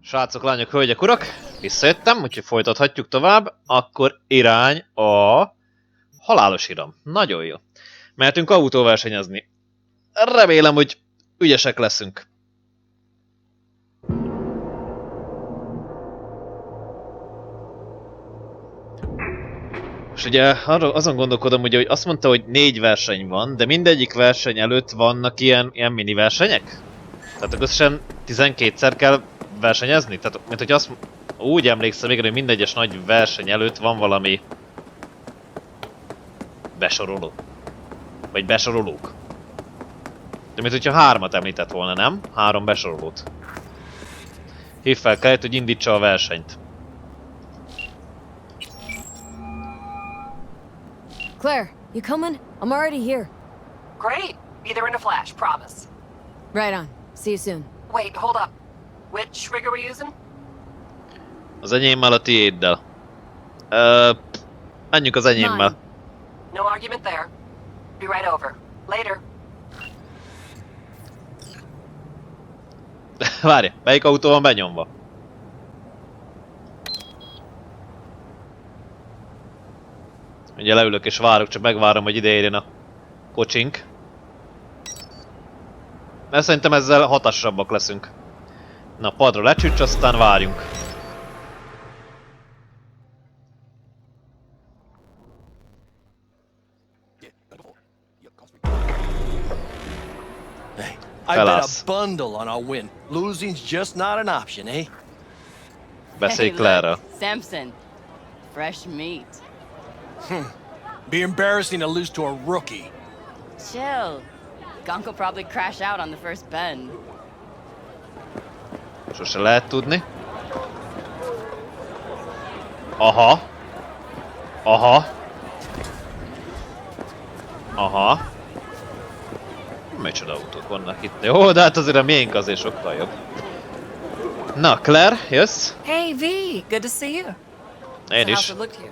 Srácok, lányok, hölgyek, urak, visszajöttem, úgyhogy folytathatjuk tovább. Akkor irány a halálos iram. Nagyon jó. Mehetünk autóversenyezni. Remélem, hogy ügyesek leszünk. És ugye azon gondolkodom, ugye, hogy azt mondta, hogy 4 verseny van, de mindegyik verseny előtt vannak ilyen mini versenyek? Tehát összesen 12-szer kell versenyezni? Tehát, mint hogy azt úgy emlékszem, igen, hogy minden egyes nagy verseny előtt van valami besoroló. Vagy besorolók. De mint hogyha 3-at említett volna, nem? 3 besorolót. Hív fel kellett, hogy indítsa a versenyt. Claire, you coming? I'm already here. Great. Be there in a flash, promise. Right on. See you soon. Wait, hold up. Which rig are we using? Az enyémmel, a tiéddel. Menjünk az enyémmel. No argument there. Be right over. Later. Várj, melyik autó van benyomva? Ugye leülök és várok, csak megvárom, hogy ide érjen a kocsink. Mert szerintem ezzel hatásosabbak leszünk. Na, padra lecsücs, aztán várjunk. I bet a bundle on our win. Losing's just not an option, eh? Beszélj Claire-rel. Samson. Fresh meat. Be embarrassing to lose to a rookie. Chill. Gunk will probably crash out on the first bend. Sose lehet tudni. Aha. Aha. Aha. Micsoda autók vannak itt. Jó, de hát azért a miénk azért sokkal jobb. Na, Claire, jössz? Hey, V. Good to see you. Én So is. how's it look to you?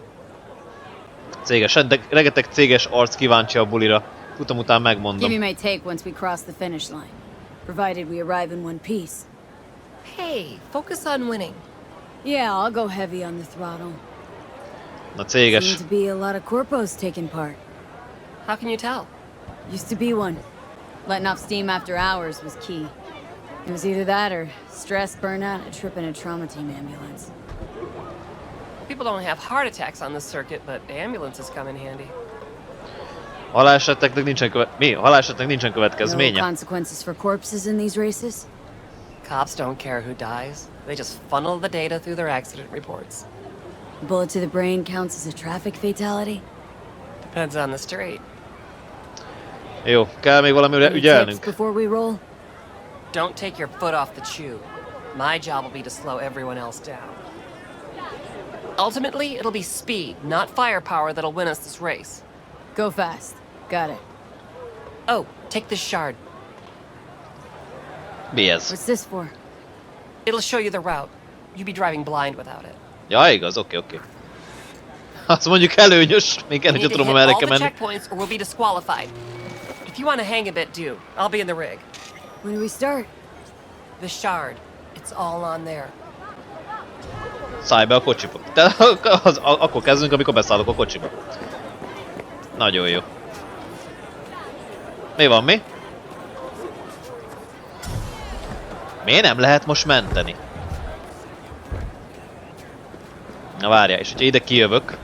Céges, rengeteg céges arc kíváncsi a bulira. Futam után megmondom. Give me my take once we cross the finish line. Provided we arrive in one piece. Hey, focus on winning. Yeah, I'll go heavy on the throttle. Na, céges. Seem to be a lot of corpos taking part. How can you tell? Used to be one. Letting off steam after hours was key. It was either that or stress, burnout, a trip in a trauma team ambulance. People don't have heart attacks on this circuit, but ambulances come in handy. Haláleseteknek nincsen No következménye. consequences for corpses in these races? Cops don't care who dies. They just funnel the data through their accident reports. A bullet to the brain counts as a traffic fatality? Depends on the street. Jó, kell még valamire Any tips ügyelnünk. before we roll? Don't take your foot off the chew. My job will be to slow everyone else down. Ultimately, it'll be speed, not firepower, that'll win us this race. Go fast. Got it. Oh, take this shard. Mi ez? What's this for? It'll show you the route. You'd be driving blind without it. Ja, igaz, oké. Azt mondjuk előnyös, még You ennek need to tudom, hit amerre all kell the menni. checkpoints or we'll be disqualified. If you want to hang a bit, do. I'll be in the rig. When do we start? The shard. It's all on there. Szállj be a kocsiba. Akkor kezdünk, amikor beszállok a kocsiba. Nagyon jó. Mi van, mi? Miért nem lehet most menteni? Na várjál, és hogyha ide kijövök...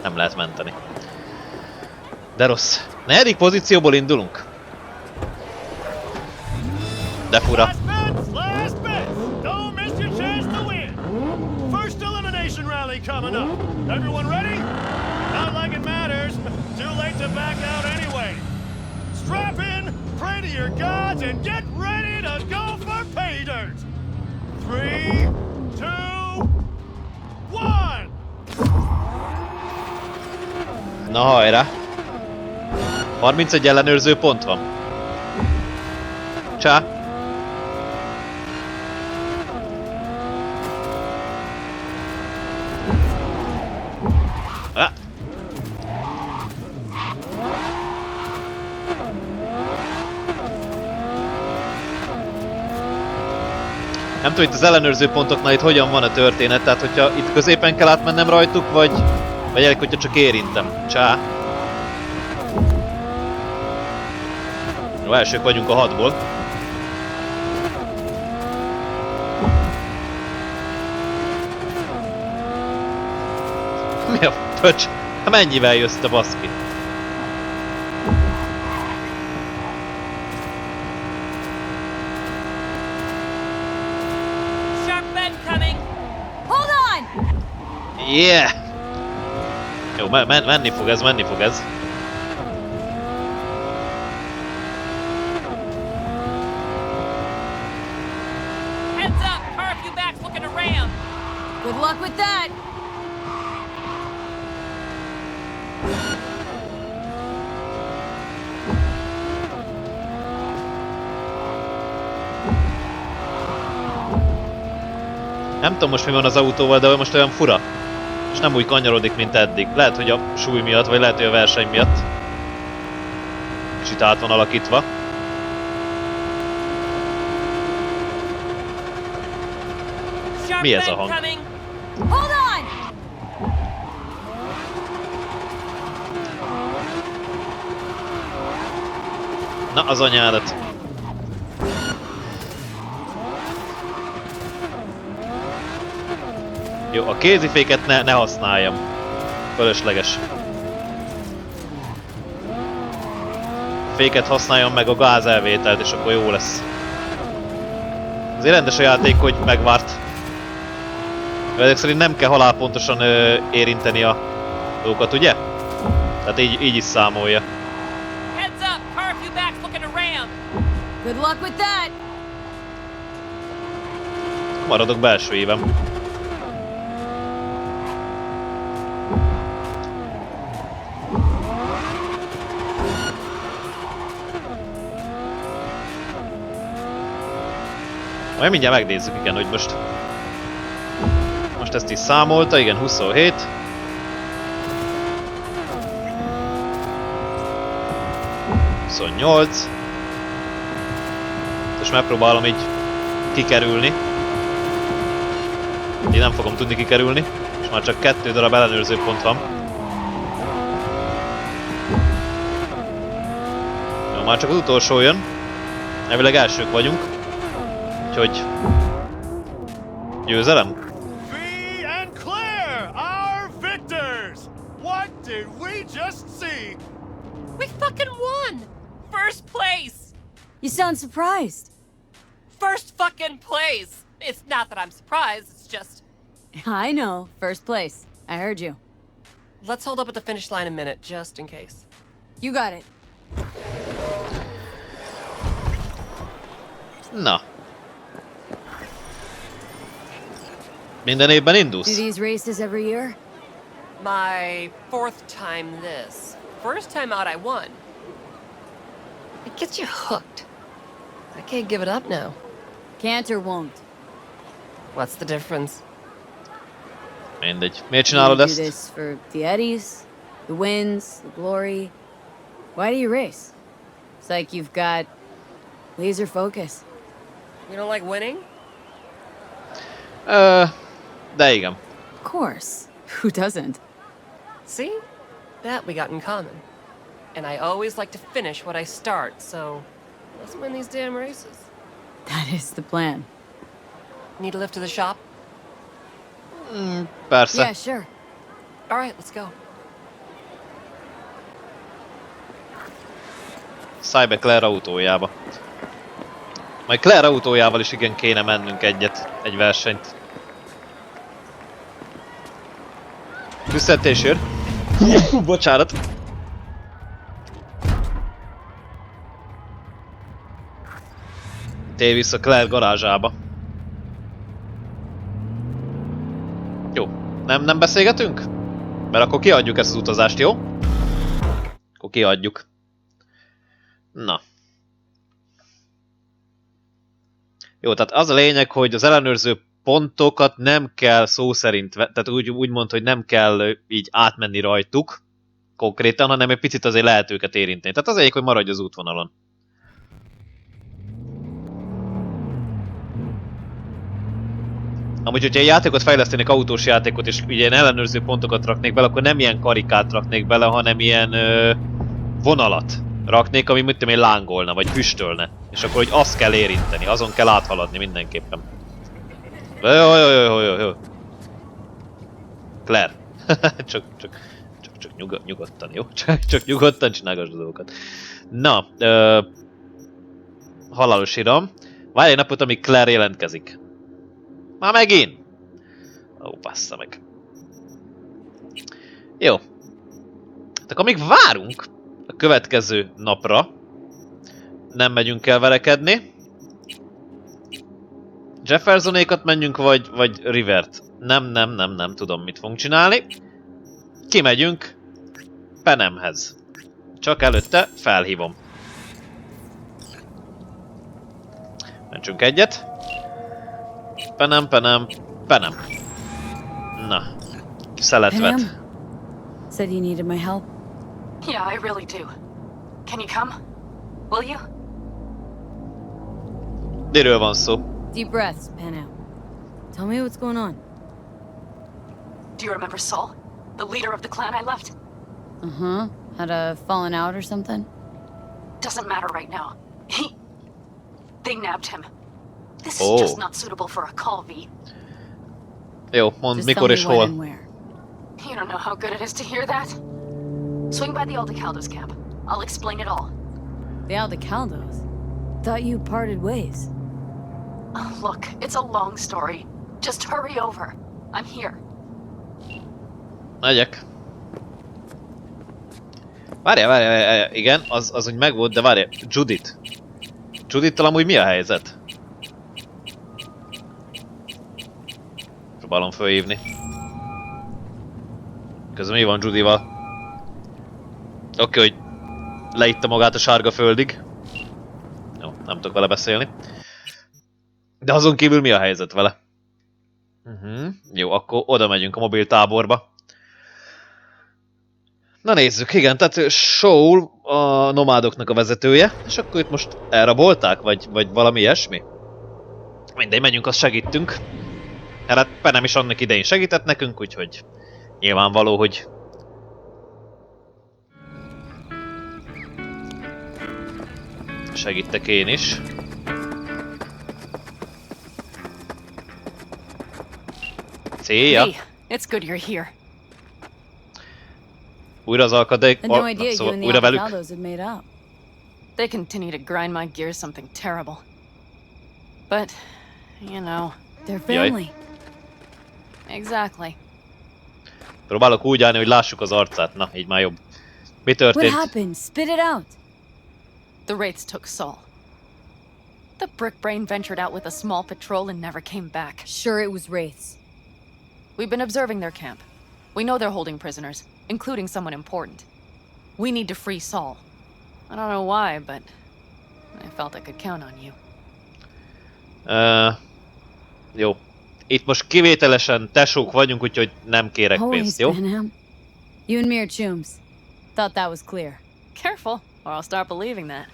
Nem lehet menteni. De rossz. 4. pozícióból indulunk. De fura. Last bet! Don't miss your chance to win! First elimination rally coming up. Everyone ready? Not like it matters. Too late to back out anyway. Strap in, pray to your gods, and get ready to go for pay dirt! 3, 2, 1! Na hajrá! 31 ellenőrző pont van. Csá! Nem tudom, itt az ellenőrző pontoknál itt hogyan van a történet, tehát hogyha itt középen kell átmennem rajtuk, vagy elég, hogyha csak érintem. Csá. Jó, elsők vagyunk a 6-ból. Mi a pöcs? Hát mennyivel jössz te, baszki? Yeah! Jó, menni fog ez, menni fog ez. Heads up! Car a few backs looking to ram! Good luck with that! Nem tudom most mi van az autóval, de most olyan fura. És nem úgy kanyarodik, mint eddig. Lehet, hogy a súly miatt, vagy lehet, hogy a verseny miatt. És itt át van alakítva. Mi ez a hang? Hold on! Na, az anyádat. Jó, a kéziféket ne használjam. Fölösleges. Féket használjam meg a gázelvételt, és akkor jó lesz. Azért rendes a játék, hogy megvárt. Ezek szerint nem kell halálpontosan érinteni a dolgokat, ugye? Tehát így is számolja. Heads up! Car a few backs looking to ram! Good luck with that! Maradok belső évem. Majd mindjárt megnézzük, igen, hogy most ezt is számolta, igen, 27. ...28. És megpróbálom így kikerülni. Én nem fogom tudni kikerülni, és már csak 2 darab ellenőrző pont van. Jó, már csak az utolsó jön. Elvileg elsők vagyunk. Úgyhogy... győzelem? We fucking won! First place! You sound surprised. First fucking place! It's not that I'm surprised, it's just... I know. First place. I heard you. Let's hold up at the finish line a minute, just in case. You got it. Na. Minden évben Do indulsz? these races every year? My 4th time this. First time out I won. It gets you hooked. I can't give it up now. Can't or won't? What's the difference? Mindegy. Miért You csinálod do ezt? this for the eddies, the wins, the glory. Why do you race? It's like you've got laser focus. You don't like winning? De igen. Of course. Who doesn't? See? That we got in common. And I always like to finish what I start, so let's win these damn races. That is the plan. Need a lift to the shop? Persze. Yeah, sure. All right, let's go. Szállj be Claire autójába. Majd Claire autójával is igen kéne mennünk egy versenyt. Tüsszentés jön. Bocsánat. Tér vissza Claire garázsába. Jó. Nem beszélgetünk? Mert akkor kiadjuk ezt az utazást, jó? Akkor kiadjuk. Na. Jó, tehát az a lényeg, hogy az ellenőrző pontokat nem kell szó szerint, tehát úgy mond, hogy nem kell így átmenni rajtuk konkrétan, hanem egy picit azért lehet őket érinteni. Tehát az egyik, hogy maradj az útvonalon. Amúgy, hogyha egy játékot fejlesztenék, autós játékot, és ugye ilyen ellenőrző pontokat raknék bele, akkor nem ilyen karikát raknék bele, hanem ilyen vonalat raknék, ami mit tudom én lángolna, vagy füstölne. És akkor, hogy azt kell érinteni, azon kell áthaladni mindenképpen. Jó. Claire. csak nyugodtan, jó? Csak nyugodtan csinálgasd a dolgokat. Na, halálos iram. Várj egy napot, amíg Claire jelentkezik. Már megint! Ó, bassza meg. Jó. Tehát amíg várunk a következő napra, nem megyünk el verekedni. Jeffersonékat menjünk, vagy Rivert. Nem tudom, mit fogunk csinálni. Kimegyünk Penemhez. Csak előtte felhívom. Mentsünk egyet. Penem. Na. Szeletvet. Pam said you needed my help. Yeah, I really do. Can you come? Will you? Miről van szó? Deep breaths, Pam. Tell me what's going on. Do you remember Saul? The leader of the clan I left? Uh-huh. Had a fallen out or something? Doesn't matter right now. They nabbed him. This Oh. is just not suitable for a call, V. Jó, mondd Just mikor tell és me when hol. and where. You don't know how good it is to hear that. Swing by the Aldecaldos camp. I'll explain it all. The Aldecaldos? Thought you parted ways. Look, it's a long story. Just hurry over. I'm here. Megyek. Várjál, igen, az úgy megvolt, de várjál, Judittal amúgy mi a helyzet? Próbálom fölhívni. Közben mi van Judival? Oké, hogy leitta magát a sárga földig. Jó, nem tudok vele beszélni. De azon kívül mi a helyzet vele? Jó, akkor oda megyünk a mobil táborba. Na nézzük, igen, tehát Saul a nomádoknak a vezetője, és akkor itt most elrabolták, vagy valami ilyesmi? Mindegy, menjünk, azt segítünk. Hát Penem is annak idején segített nekünk, úgyhogy nyilvánvaló, hogy... segítek én is. Szia! Hey, it's good you're here. Újra az alkadék, Had no idea you szóval and the újra velük. Aldecaldos had made up. They continue to grind my gears something terrible. But, you know, They're family. exactly. Próbálok úgy állni, hogy lássuk az arcát. Na, így már jobb. Mi What történt? happened? Spit it out. The Wraiths took Saul. The Brickbrain ventured out with a small patrol and never came back. Sure, it was wraiths. We've been observing their camp. We know they're holding prisoners, including someone important. We need to free Saul. I don't know why, but I felt I could count on you. Jó. Itt most kivételesen tesók vagyunk, úgyhogy nem kérek Always, pénzt, jó? Benham. You and me are chums. Thought that was clear. Careful, or I'll start believing that.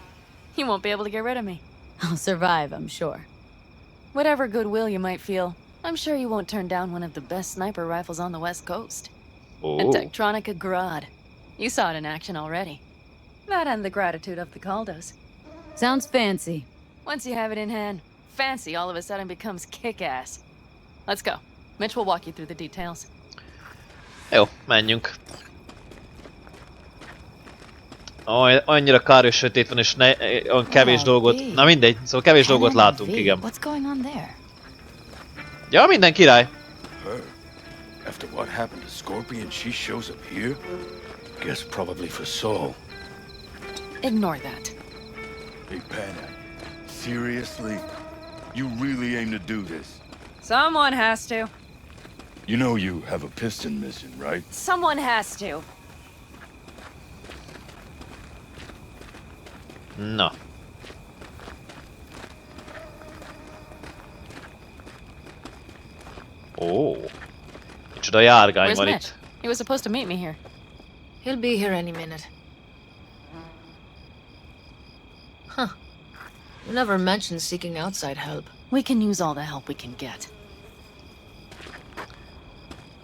You won't be able to get rid of me. I'll survive, I'm sure. Whatever goodwill you might feel, I'm sure you won't turn down one of the best sniper rifles on the West Coast. A Ó. Tektronica Grad. You saw it in action already. That and the gratitude of the Caldos. Sounds fancy. Once you have it in hand, fancy all of a sudden becomes kick-ass. Let's go. Mitch will walk you through the details. Jó, menjünk. Annyira kár, és sötét van, és olyan kevés dolgot... Na mindegy, szóval kevés dolgot látunk, igen. What's going on there? Ja, minden király! Her? After what happened to Scorpion, she shows up here? Guess probably for Saul. Ignore that. Hey, Panam. Seriously? You really aim to do this? Someone has to. You know you have a piston mission, right? Someone has to. Na. Ó. Micsoda járgány Where's van Mitch? itt. He was supposed to meet me here. He'll be here any minute. Huh. You never mentioned seeking outside help. We can use all the help we can get.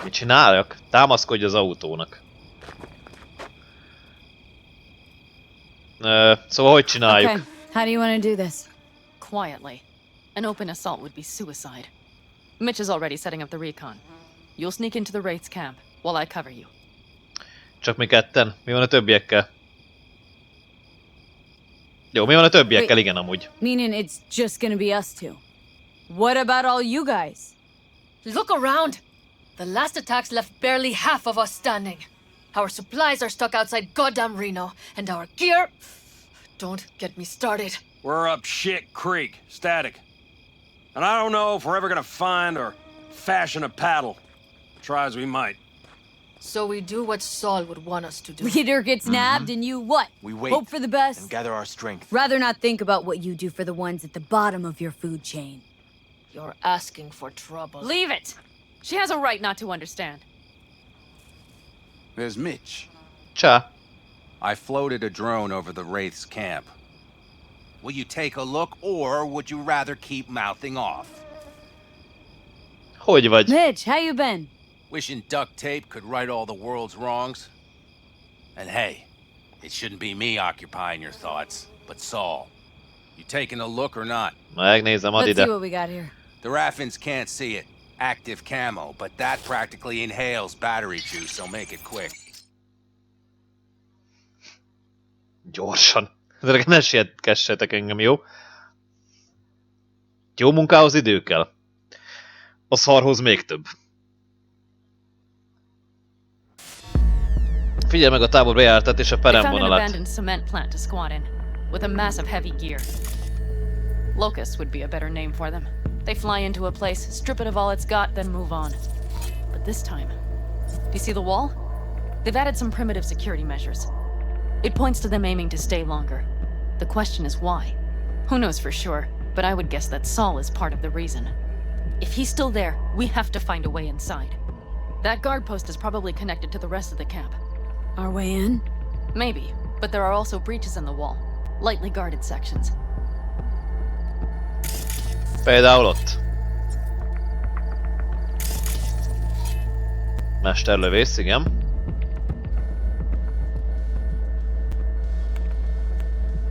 Mit csináljak? Támaszkodj az autónak. Szóval hogy csináljuk? Okay, how do you want to do this? Quietly. An open assault would be suicide. Mitch is already setting up the recon. You'll sneak into the Wraith's camp, while I cover you. Csak mi ketten? Mi van a többiekkel? Jó, mi van a többiekkel? Igen, amúgy. Meaning it's just gonna be us two. What about all you guys? Look around! The last attacks left barely half of us standing. Our supplies are stuck outside goddamn Reno, and our gear... Don't get me started. We're up shit creek, static. And I don't know if we're ever gonna find or fashion a paddle. Try as we might. So we do what Saul would want us to do. Leader gets nabbed and you what? We wait Hope for the best? and gather our strength. Rather not think about what you do for the ones at the bottom of your food chain. You're asking for trouble. Leave it! She has a right not to understand. There's Mitch. Csá. I floated a drone over the Wraith's camp. Will you take a look, or would you rather keep mouthing off? Hogy vagy? Mitch, how you been? Wishing duct tape could right all the world's wrongs? And hey, it shouldn't be me occupying your thoughts, but Saul. You taking a look or not? Megnézem, add Let's see ide. what we got here. The Raffins can't see it. Active camo, but that practically inhales battery juice, so make it quick. Gyorsan. Ezek ne sietkessetek engem, jó? Jó munkához idő kell. A szarhoz még több. Figyelj meg a tábor bejáratát és a They found an peremvonalat. abandoned cement plant to squat in, with a massive heavy gear. Locust would be a better name for them. They fly into a place, strip it of all it's got, then move on. But this time, do you see the wall? They've added some primitive security measures. It points to them aiming to stay longer. The question is why? Who knows for sure, but I would guess that Saul is part of the reason. If he's still there, we have to find a way inside. That guard post is probably connected to the rest of the camp. Our way in? Maybe, but there are also breaches in the wall, lightly guarded sections. Például ott. Mesterlövész, igen.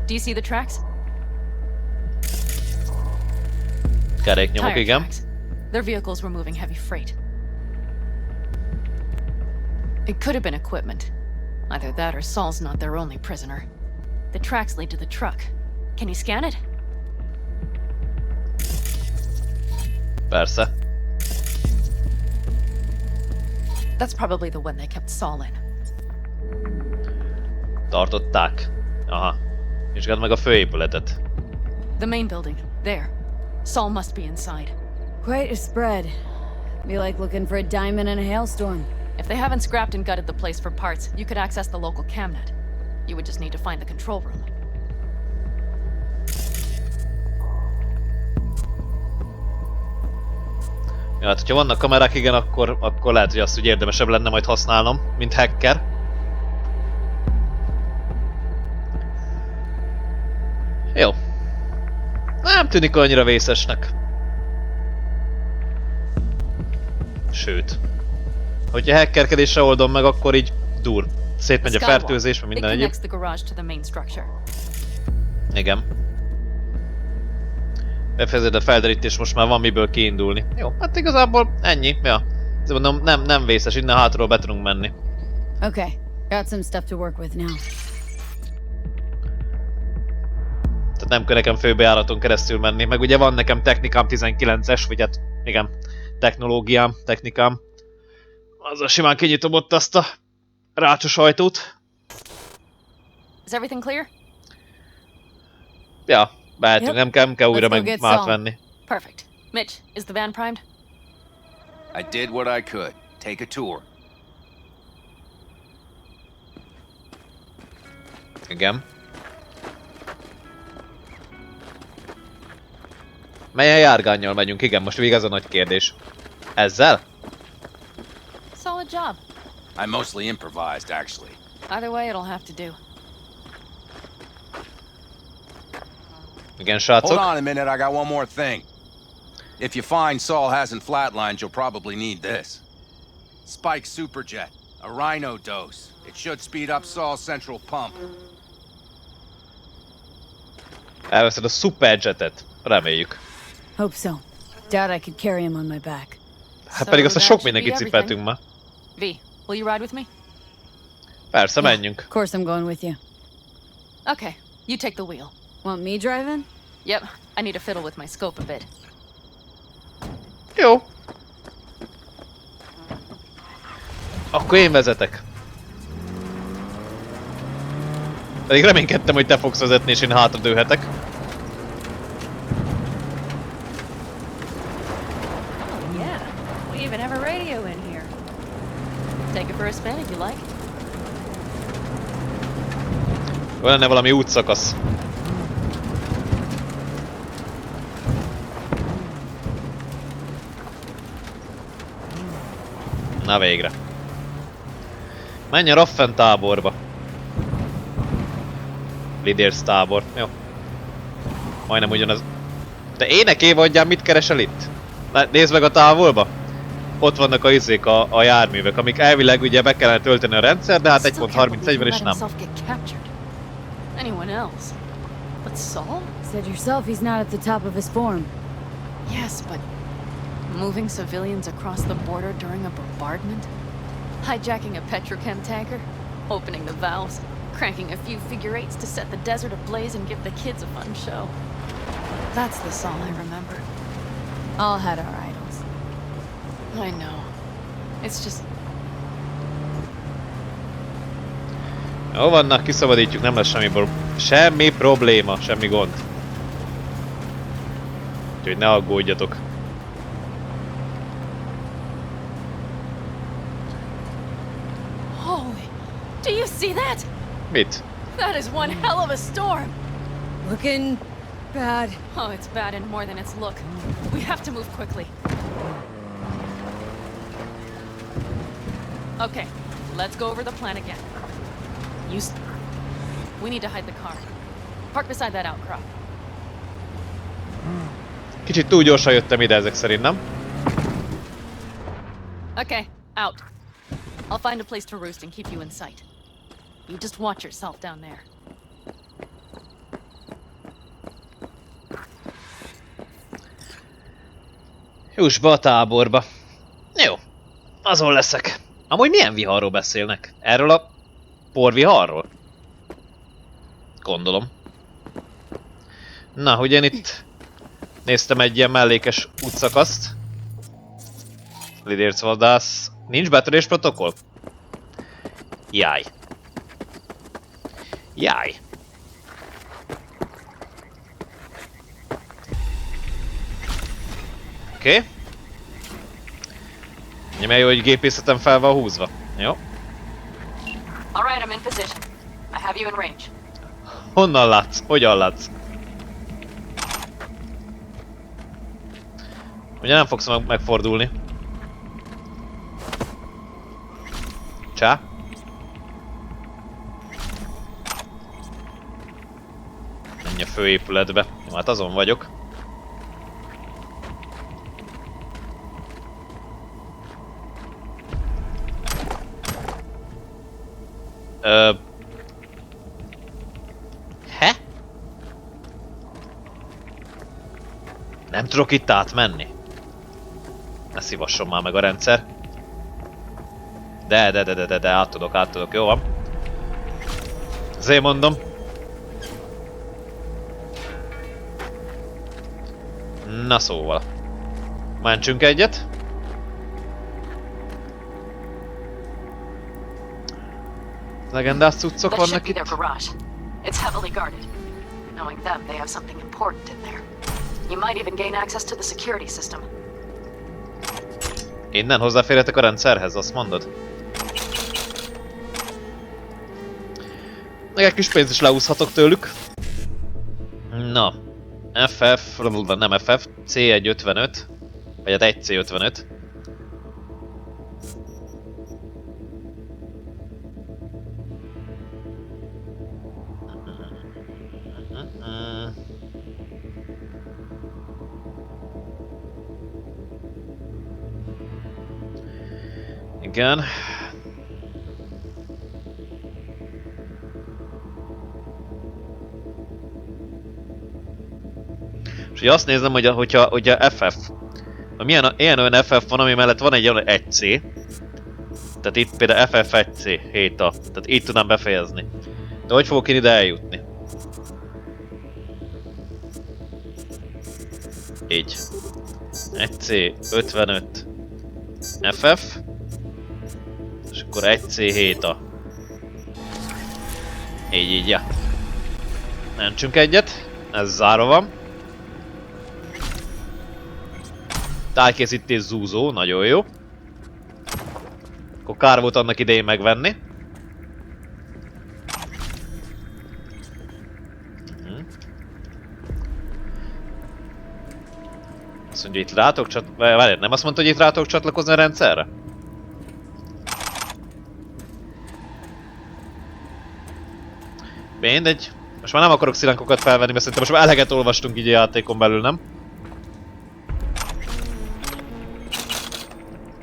Do you see the tracks? Keréknyomok, Tire igen. tracks. Their vehicles were moving heavy freight. It could have been equipment. Either that or Saul's not their only prisoner. The tracks lead to the truck. Can you scan it? Persze. That's probably the one they kept Saul in. Tartották. Aha. Vizsgáld meg a főépületet. The main building. There. Saul must be inside. Quite a spread. Be like looking for a diamond in a hailstorm. If they haven't scrapped and gutted the place for parts, you could access the local camnet. You would just need to find the control room. Ja, hát, hogyha vannak kamerák, igen, akkor lehet, hogy azt úgy érdemesebb lenne majd használnom, mint hacker. Jó. Nem tűnik annyira vészesnek. Sőt. Hogyha hackerkedésre oldom meg, akkor így dur. Szétmegy a fertőzés, meg minden egyéb. Igen. Befejezed a felderítés, most már van miből kiindulni. Jó, hát igazából ennyi. Ja. Mondom, nem vészes, innen hátról be tudunk menni. Okay, got some stuff to work with now. Tehát nem kell nekem főbejáraton keresztül menni, meg ugye van nekem technikám 19-es, vagy hát igen, technikám. Azzal simán kinyitom ott azt a rácsos ajtót. Is everything clear? Ja, behetünk, Yep. nem kell újra Let's go meg get mát Saul. venni. Perfect. Mitch, is the van primed? I did what I could. Take a tour. Igen. Melyen járgánnyal megyünk? Igen, most végig az a nagy kérdés. Ezzel? Solid job. I mostly improvised, actually. Either way, it'll have to do. Igen, srácok. Hold on a minute, I got one more thing. If you find Saul hasn't flatlined, you'll probably need this. Spike Superjet. A rhino dose. It should speed up Saul's central pump. Elveszed a superjetet. Reméljük. Hope so. Doubt I could carry him on my back. Hát pedig azt a that sok should mindenkit be cipeltünk ma. V, will you ride with me? Persze, menjünk. Of course I'm going with you. Okay, you take the wheel. Want me driving? Yep, I need to fiddle with my scope a bit. Jó. Akkor én vezetek. Pedig reménykedtem, hogy te fogsz vezetni, és én hátradőhetek. Yeah, we even have a radio in here. Take it for a spin if you like. Van lenne valami útszakasz. Na végre. Menj a Raffen táborba. Lidérsz tábor. Jó. Majdnem ugyanaz. De énekév adjál, mit keresel itt? Nézd meg a távolba. Ott vannak a izék, a járművek, amik elvileg ugye be kellene tölteni a rendszer, de hát 1.31-ben is nem. Anyone else? But Saul? Said yourself he's not at the top of his form. Yes, but moving civilians across the border during a bombardment? Hijacking a petrochem tanker? Opening the valves? Cranking a few figure eights to set the desert ablaze and give the kids a fun show? That's the Saul I remember. All had our idols. I know. It's just... Jó vannak, kiszabadítjuk, nem lesz semmi probléma, semmi gond. Úgyhogy ne aggódjatok. Holy... Do you see that? Mit? That is one hell of a storm! Looking bad. Oh, it's bad and more than its look. We have to move quickly. Okay, let's go over the plan again. We need to hide the car. Park beside that outcrop. Kicsit túl gyorsan jöttem ide ezek szerint, nem? Okay, out. I'll find a place to roost and keep you in sight. You just watch yourself down there. Juss be a táborba. Jó, azon leszek. Amúgy milyen viharról beszélnek? Erről a porviharról? Gondolom. Na, hogy én itt néztem egy ilyen mellékes útszakaszt. Lidércvadász. Nincs betörés protokoll? Jaj. Jaj. Oké. Okay. Milyen jó, hogy gépészetem fel van húzva. Jó. Alright, I'm in position. I have you in range. Honnan látsz? Hogyan látsz? Ugye nem fogsz megfordulni. Csá. Menj a főépületbe. Jó, hát azon vagyok. Nem tudok itt átmenni? Ne szívasson már meg a rendszer. De, át tudok, jó van. Azért mondom. Na szóval. Mentsünk egyet. Legendás cuccok vannak itt. It's heavily guarded. Knowing them, they have something important in there. You might even gain access to the security system. Innen hozzáférhetek a rendszerhez, azt mondod? Meg egy kis pénzt is leúszhatok tőlük. Na. FF, nem FF, C1.55. Vagy hát 1C55. Igen. És ugye azt nézem, hogy hogyha FF, ilyen olyan FF van, ami mellett van egy olyan 1C. Tehát itt például FF1C, 7A. Tehát így tudnám befejezni. De hogy fogok én ide eljutni? Így. 1C, 55, FF. És akkor 1C, 7A. Így, ja. Mentsünk egyet. Ez zárva van. Tájkészítés zúzó, nagyon jó. Akkor kár volt annak idején megvenni. Azt mondja, itt rátok csatlakozni... Várj, nem azt mondta, hogy itt rátok csatlakozni a rendszerre? Mindegy. Most már nem akarok szilánkokat felvenni, mert szerintem most már eleget olvastunk így a játékon belül, nem?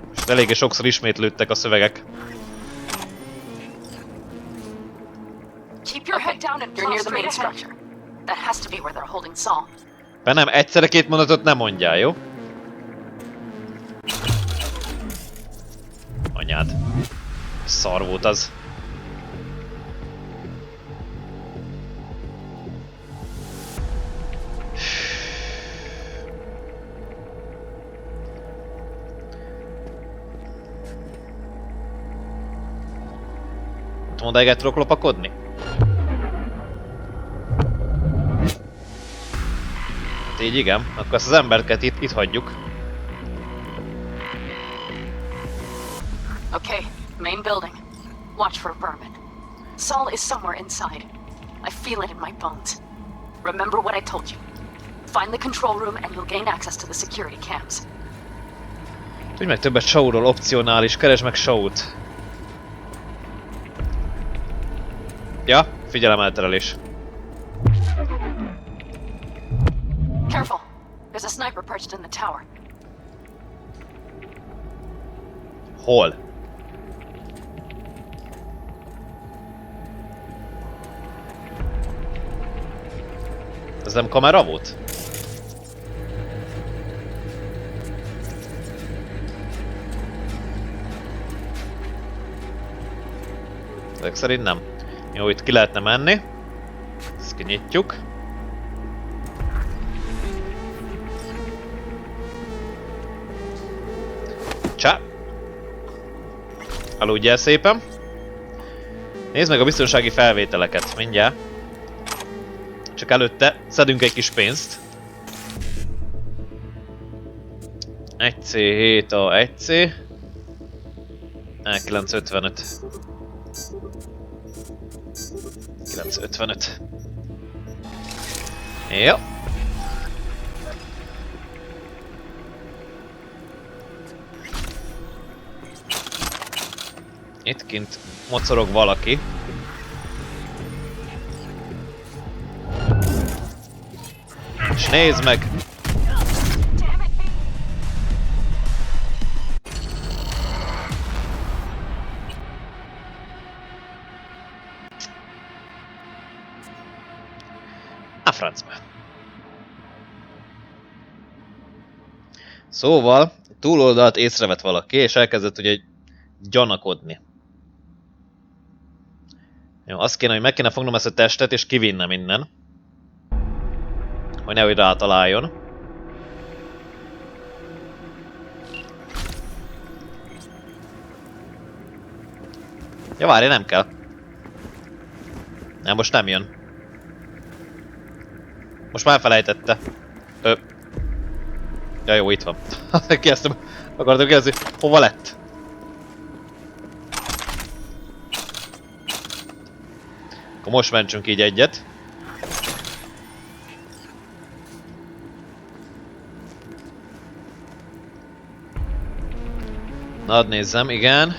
Most eléggé sokszor ismétlődtek a szövegek. Keep your head down and you're near the main structure. That has to be where they're holding Saul. Mert nem, egyszerre két mondatot nem mondjál, jó? Anyád. Szar volt az. Mondd, eleget tudok lopakodni? Hát így igen, akkor ezt az emberket itt hagyjuk. Okay, main building. Watch for vermin. Saul is somewhere inside. I feel it in my bones. Remember what I told you. Find the control room and you'll gain access to the security cams. Tudj meg többet Shaw-ról, opcionális, keresd meg Shaw-t. Ja, figyelemelterelés. Careful. There's a sniper perched in the tower. Hol? Ez nem kamera volt? Ezek szerint nem. Jó, itt ki lehetne menni. Ezt kinyitjuk. Csá! Aludjál szépen. Nézd meg a biztonsági felvételeket, mindjárt. Csak előtte szedünk egy kis pénzt. 1C, 7A, 1C. 955. 955. Jó. Itt kint mocorog valaki. És nézd meg! A francba. Szóval, túloldalt észrevett valaki, és elkezdett ugye gyanakodni. Jó, azt kéne, hogy meg kéne fognom ezt a testet, és kivinnem innen. Hogy nehogy rátaláljon. Ja, várj, nem kell. Nem, most nem jön. Most már felejtette. Ja, jó, itt van. Kérdeztem, akartam kérdezni, hova lett? Akkor most mentsünk így egyet. Na, hadd nézzem, igen.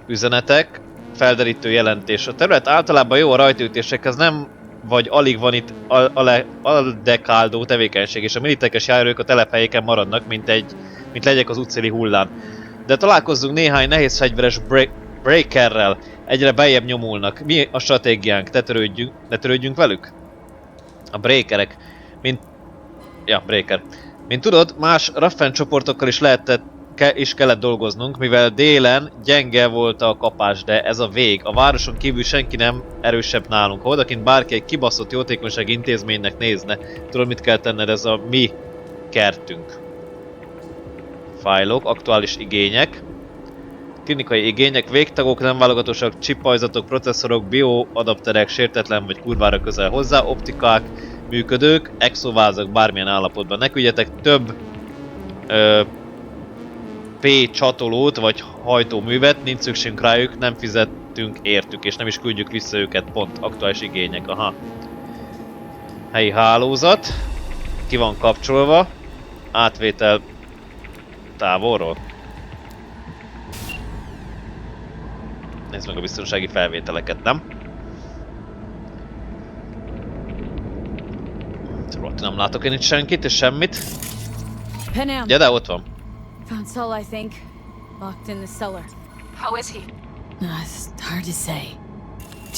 Üzenetek. Felderítő jelentés. A terület általában jó a rajtaütésekhez, nem vagy alig van itt aldekáldó tevékenység, és a militeres járőrök a telephelyeken maradnak, mint legyek az útszéli hullám. de találkozzunk néhány nehéz fegyveres breakerrel. Egyre beljebb nyomulnak. Mi a stratégiánk? Ne törődjünk velük? A breakerek. Breaker. Mint tudod, más Raffen csoportokkal is kellett dolgoznunk, mivel délen gyenge volt a kapás, de ez a vég. A városon kívül senki nem erősebb nálunk. Ha odakint bárki egy kibaszott jótékonysági intézménynek nézne, tudod mit kell tenned, ez a mi kertünk. Fájlok, aktuális igények. Klinikai igények, végtagok, nem válogatósak, csipajzatok, processzorok, bioadapterek, sértetlen vagy kurvára közel hozzá, optikák, működők, exovázak bármilyen állapotban. Ne küldjetek több P csatolót vagy hajtóművet, nincs szükségünk rájuk, nem fizettünk értük, és nem is küldjük vissza őket, pont. Aktuális igények, aha. Helyi hálózat, ki van kapcsolva, átvétel távolról. Nézd meg a biztonsági felvételeket, nem? Nem látok én itt senkit és semmit. Ja, de ott van. Found Saul, I think. Locked in the cellar. How is he? It's hard to say.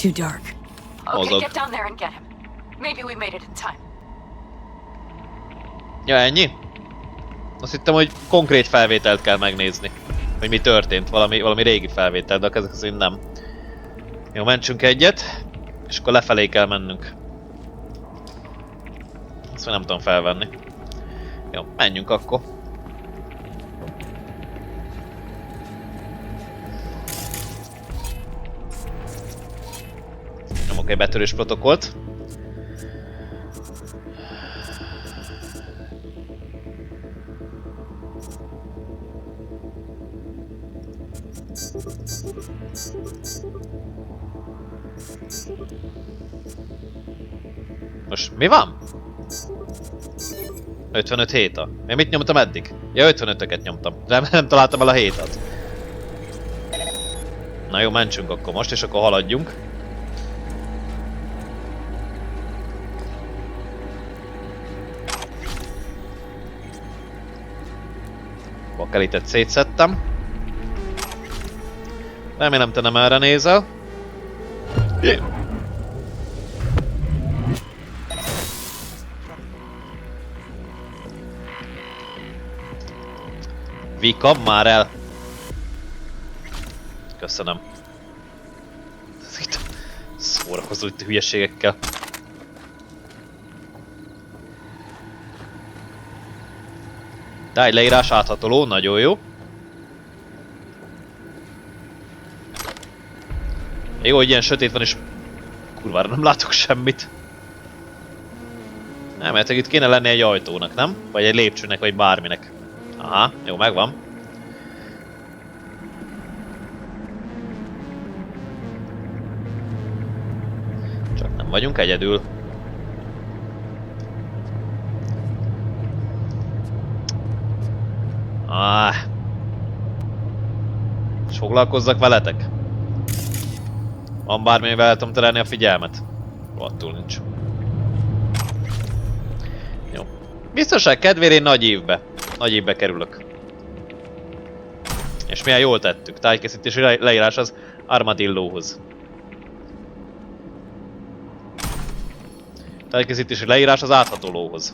Too dark. Okay, get down there and get him. Maybe we made it in time. Ja, ennyi? Azt hittem, hogy konkrét felvételt kell megnézni. Hogy mi történt, valami régi felvétel, de ezek szerint nem. Jó, mentsünk egyet, és akkor lefelé kell mennünk. Ezt még nem tudom felvenni. Jó, menjünk akkor. Nyomok egy betörés protokollt. Most mi van? 55 héta. Én mit nyomtam eddig? Ja, 55-öket nyomtam. Nem találtam el a hétat. Na jó, mentsünk akkor most, és akkor haladjunk. Bakelitet szétszedtem. Remélem te nem erre nézel. Vika, már el! Köszönöm. Ez itt szórakozó itt hülyeségekkel. De egy leírás áthatoló, nagyon jó. Jó, hogy ilyen sötét van és kurvára nem látok semmit. Nem, mert itt kéne lenni egy ajtónak, nem? Vagy egy lépcsőnek, vagy bárminek. Aha, jó, megvan. Csak nem vagyunk egyedül. És foglalkozzak veletek? Van bármivel el tudom terelni a figyelmet? Rohadtul nincs. Jó. Biztonság kedvére én nagy évbe kerülök. És milyen jól tettük. Tájkészítési leírás az armadillóhoz. Tájkészítési leírás az áthatolóhoz.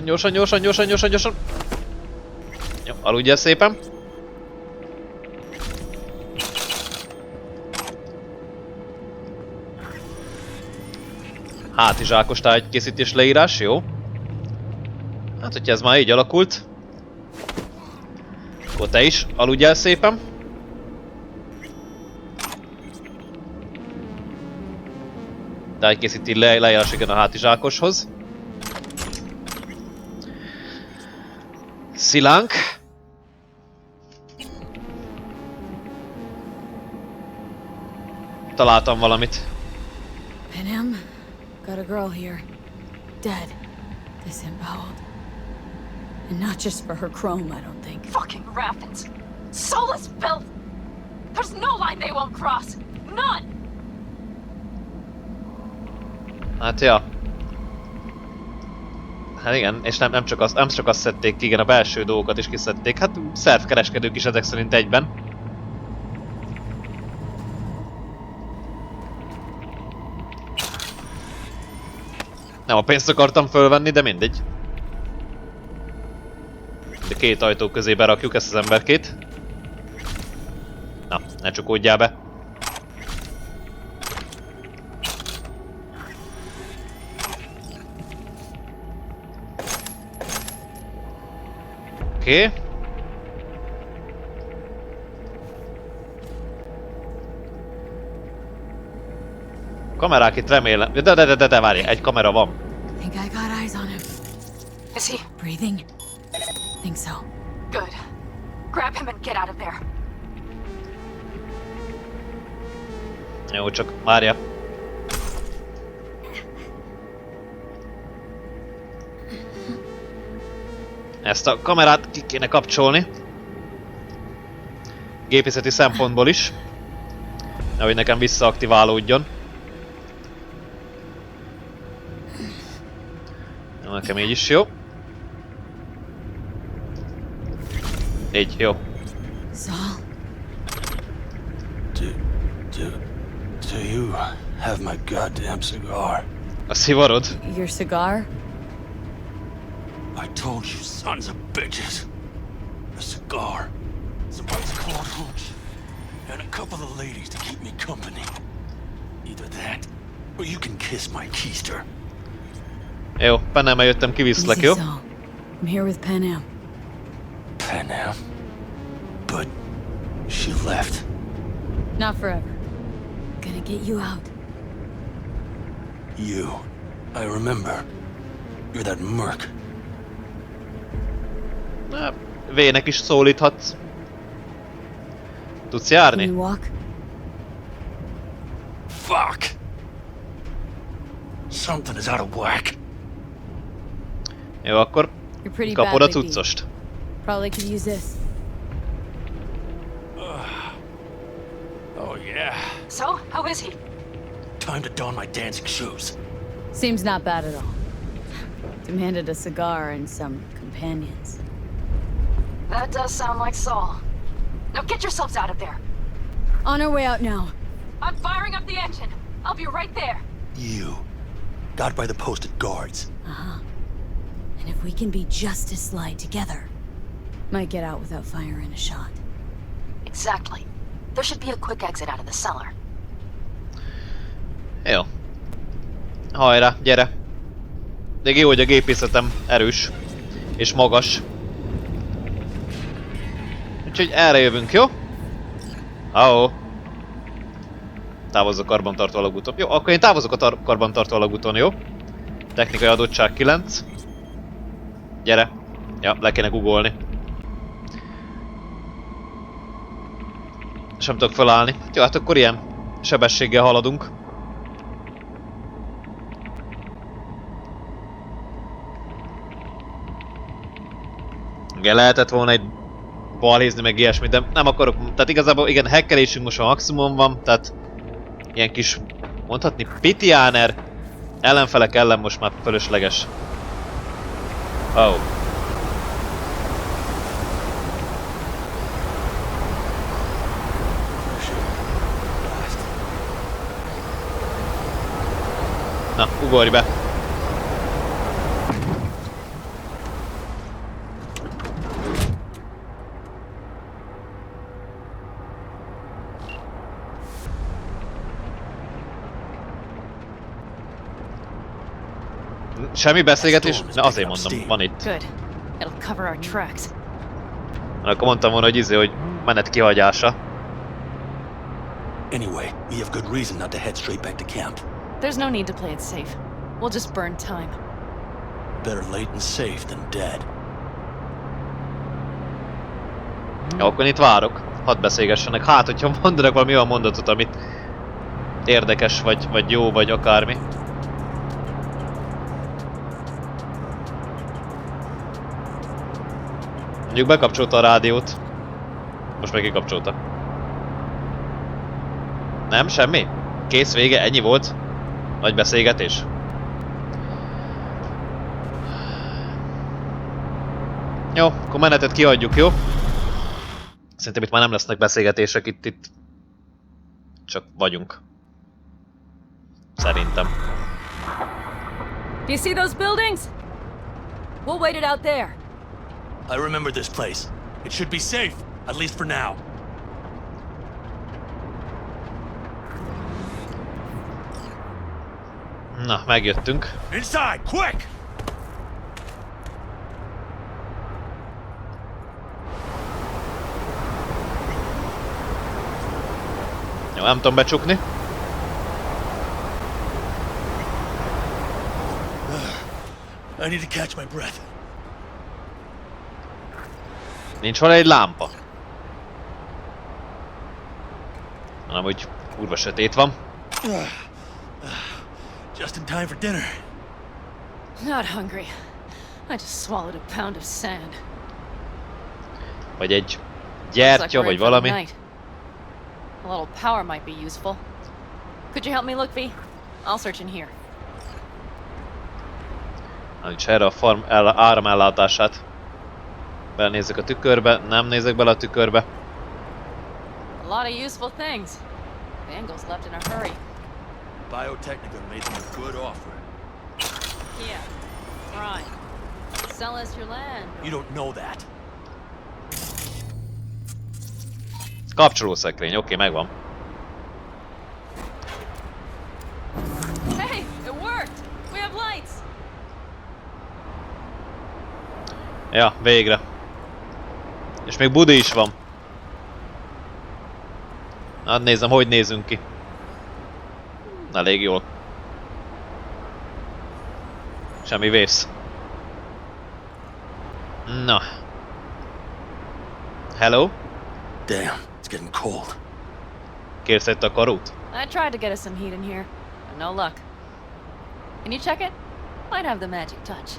Gyorsan. Jó, aludjál szépen. Hátizsákos tájkészítés leírás, jó. Hát, hogyha ez már így alakult, akkor te is aludjál szépen. Tájkészíti leírás igen a hátizsákoshoz. Szilánk. Találtam valamit. Panem, got a girl here. Dead. Disemboweled. And not just for her chrome, I don't think. Fucking rapids. Soulless filth. There's no line they won't cross. None! Hát ja. Hát igen, és nem csak azt szedték ki, igen, a belső dolgokat is kiszedték. Hát szervkereskedők is ezek szerint egyben. Nem a pénzt akartam fölvenni, de mindegy. De két ajtó közé berakjuk ezt az emberkét. Na, ne csukódjál be. Oké. Kamerák itt remélem. De várj, egy kamera van. Think I got eyes on him. Is he? Breathing? Think so. Good. Grab him and get out of there. Jó, csak várja. Ezt a kamerát ki kéne kapcsolni. Gépészeti szempontból is. Nehogy nekem visszaaktiválódjon. Nekem így is jó. Így, jó. Do you have my goddamn cigar? A szivarod? Your cigar? I told you, sons of bitches. A cigar, some ice cold hooch, and a couple of ladies to keep me company. Either that, or you can kiss my keister. Jó, Penemmel jöttem, kiviszlek, jó? I'm here with Panem. Panem? But she left. Not forever. Gonna get you out. You. I remember. You're that merc. V-nek is szólíthatsz. Tudsz járni? Can you walk? Fuck! Something is out of whack. Jó, akkor You're pretty kapod a badly beat. cuccost. Probably could use this. Oh yeah. So, how is he? Time to don my dancing shoes. Seems not bad at all. Demanded a cigar and some companions. That does sound like Saul. Now get yourselves out of there. On our way out now. I'm firing up the engine. I'll be right there. You. Got by the posted guards. Uh-huh. And if we can be just as sly together, might get out without firing a shot. Exactly. There should be a quick exit out of the cellar. Jó. Hajrá, gyere. De jó, hogy a gépészetem erős. És magas. Úgyhogy erre jövünk, jó? Ahó. Távozok karbantartó alagúton. Jó, akkor én távozok a karbantartó alagúton, jó? Technikai adottság 9. Gyere. Ja, le kéne googolni. Sem tudok felállni. Jó, hát akkor ilyen sebességgel haladunk. Igen, lehetett volna egy balhézni meg ilyesmi, de nem akarok, tehát igazából igen, hackelésünk most a maximum van, tehát ilyen kis, mondhatni, pitiáner ellenfelek ellen most már fölösleges. Oh. Na, ugorj be! Semmi beszélgetés? Na azért mondom, van itt. Good. It'll cover our tracks. Akkor mondtam volna, hogy hogy menet kihagyása. Anyway, we have good reason not to head straight back to camp. There's no need to play it safe. We'll just burn time. Better late and safe than dead. Jó, akkor itt várok. Hadd beszélgessenek. Hát, hogyha mondanak valami olyan mondatot, amit érdekes, vagy jó, vagy akármi. Mondjuk bekapcsolta a rádiót. Most meg kikapcsolta. Nem, semmi? Kész, vége, ennyi volt? Nagy beszélgetés? Jó, akkor menetet kiadjuk, jó? Szerintem itt már nem lesznek beszélgetések, itt csak vagyunk. Szerintem. Do you see those buildings? We'll wait it out there. I remember this place. It should be safe, at least for now. Na, megjöttünk. Inside, quick! Jó, nem tudom becsukni. I need to catch my breath. Nincs vala egy lámpa. Hanem, hogy kurva sötét van. Just in time for dinner. Not hungry. I just swallowed a pound of sand. Vagy egy gyertya, vagy valami. A little power might be useful. Could you help me look, V? I'll search in here. Nincs erre a farm áramellátását. Belenézek a tükörbe, nem nézek bele a tükörbe. A lot of useful things. Bangles left in a hurry. Biotechnica made them a good offer. Yeah, right. Sell us your land. You don't know that. Kapcsolószekrény, oké, megvan. Hey, it worked! We have lights! Ja, végre. És még budi is van. Hát nézem, hogy nézünk ki. Elég jól. Semmi vész. Na. Hello? Damn, it's getting cold. Kérsz egy takarót? I tried to get us some heat in here, but no luck. Can you check it? Might have the magic touch.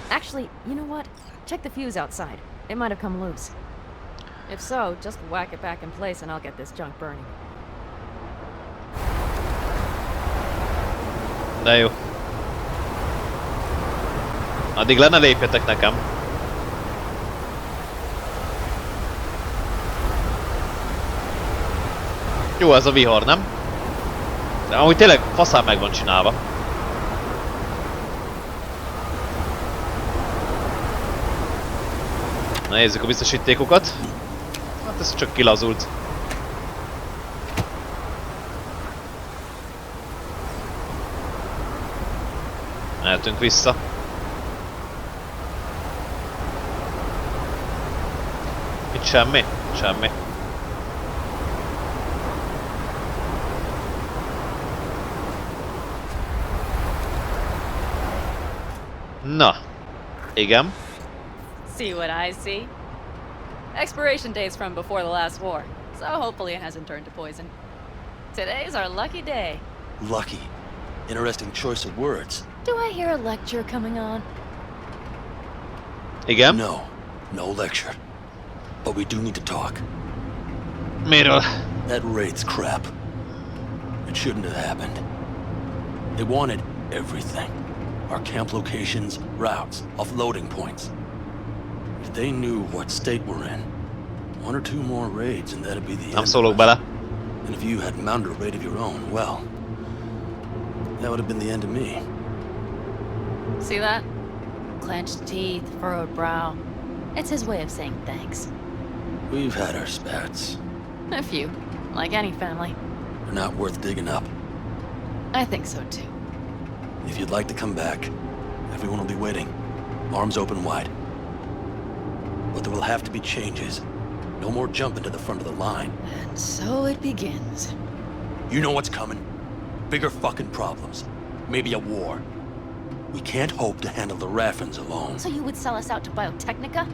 Actually, you know what? Check the fuse outside. It might have come loose. If so, just whack it back in place and I'll get this junk burning. De jó. Addig le ne lépjetek nekem. Jó ez a vihar, nem? De amúgy tényleg faszán meg van csinálva. Na nézzük a biztosítékokat. Hát ez csak kilazult. Mehetünk vissza. Itt semmi? Semmi. Na. Igen. See what I see? Expiration date's from before the last war, so hopefully it hasn't turned to poison. Today's our lucky day. Lucky. Interesting choice of words. Do I hear a lecture coming on? Igen. No. No lecture. But we do need to talk. Miről? That raid's crap. It shouldn't have happened. They wanted everything. Our camp locations, routes, offloading points. If they knew what state we're in, one or two more raids and that'd be the end. Nem szólok bele. And if you had mounted a raid of your own, well, that would have been the end of me. See that? Clenched teeth, furrowed brow. It's his way of saying thanks. We've had our spats. A few, like any family. They're not worth digging up. I think so too. If you'd like to come back, everyone will be waiting. Arms open wide. But there will have to be changes. No more jumping to the front of the line. And so it begins. You know what's coming. Bigger fucking problems. Maybe a war. We can't hope to handle the Raffins alone. So you would sell us out to Biotechnica?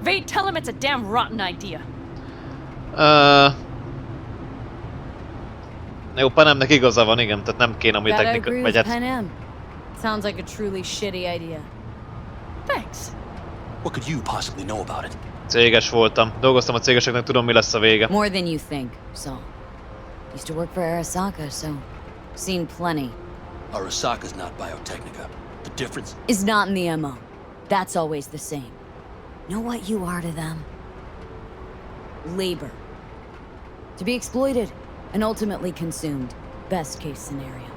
Vade, tell him it's a damn rotten idea. Jó, Panemnek igaza van, igen, tehát nem kéne amúgy Gotta technika... agree Vagy with hát... Panem. Sounds like a truly shitty idea. Thanks. What could you possibly know about it? Céges voltam. Dolgoztam a cégeseknek, tudom mi lesz a vége. More than you think, so. Used to work for Arasaka, so seen plenty. Arasaka's not Biotechnica. The difference? Is not in the MO. That's always the same. Know what you are to them? Labor. To be exploited and ultimately consumed. Best case scenario.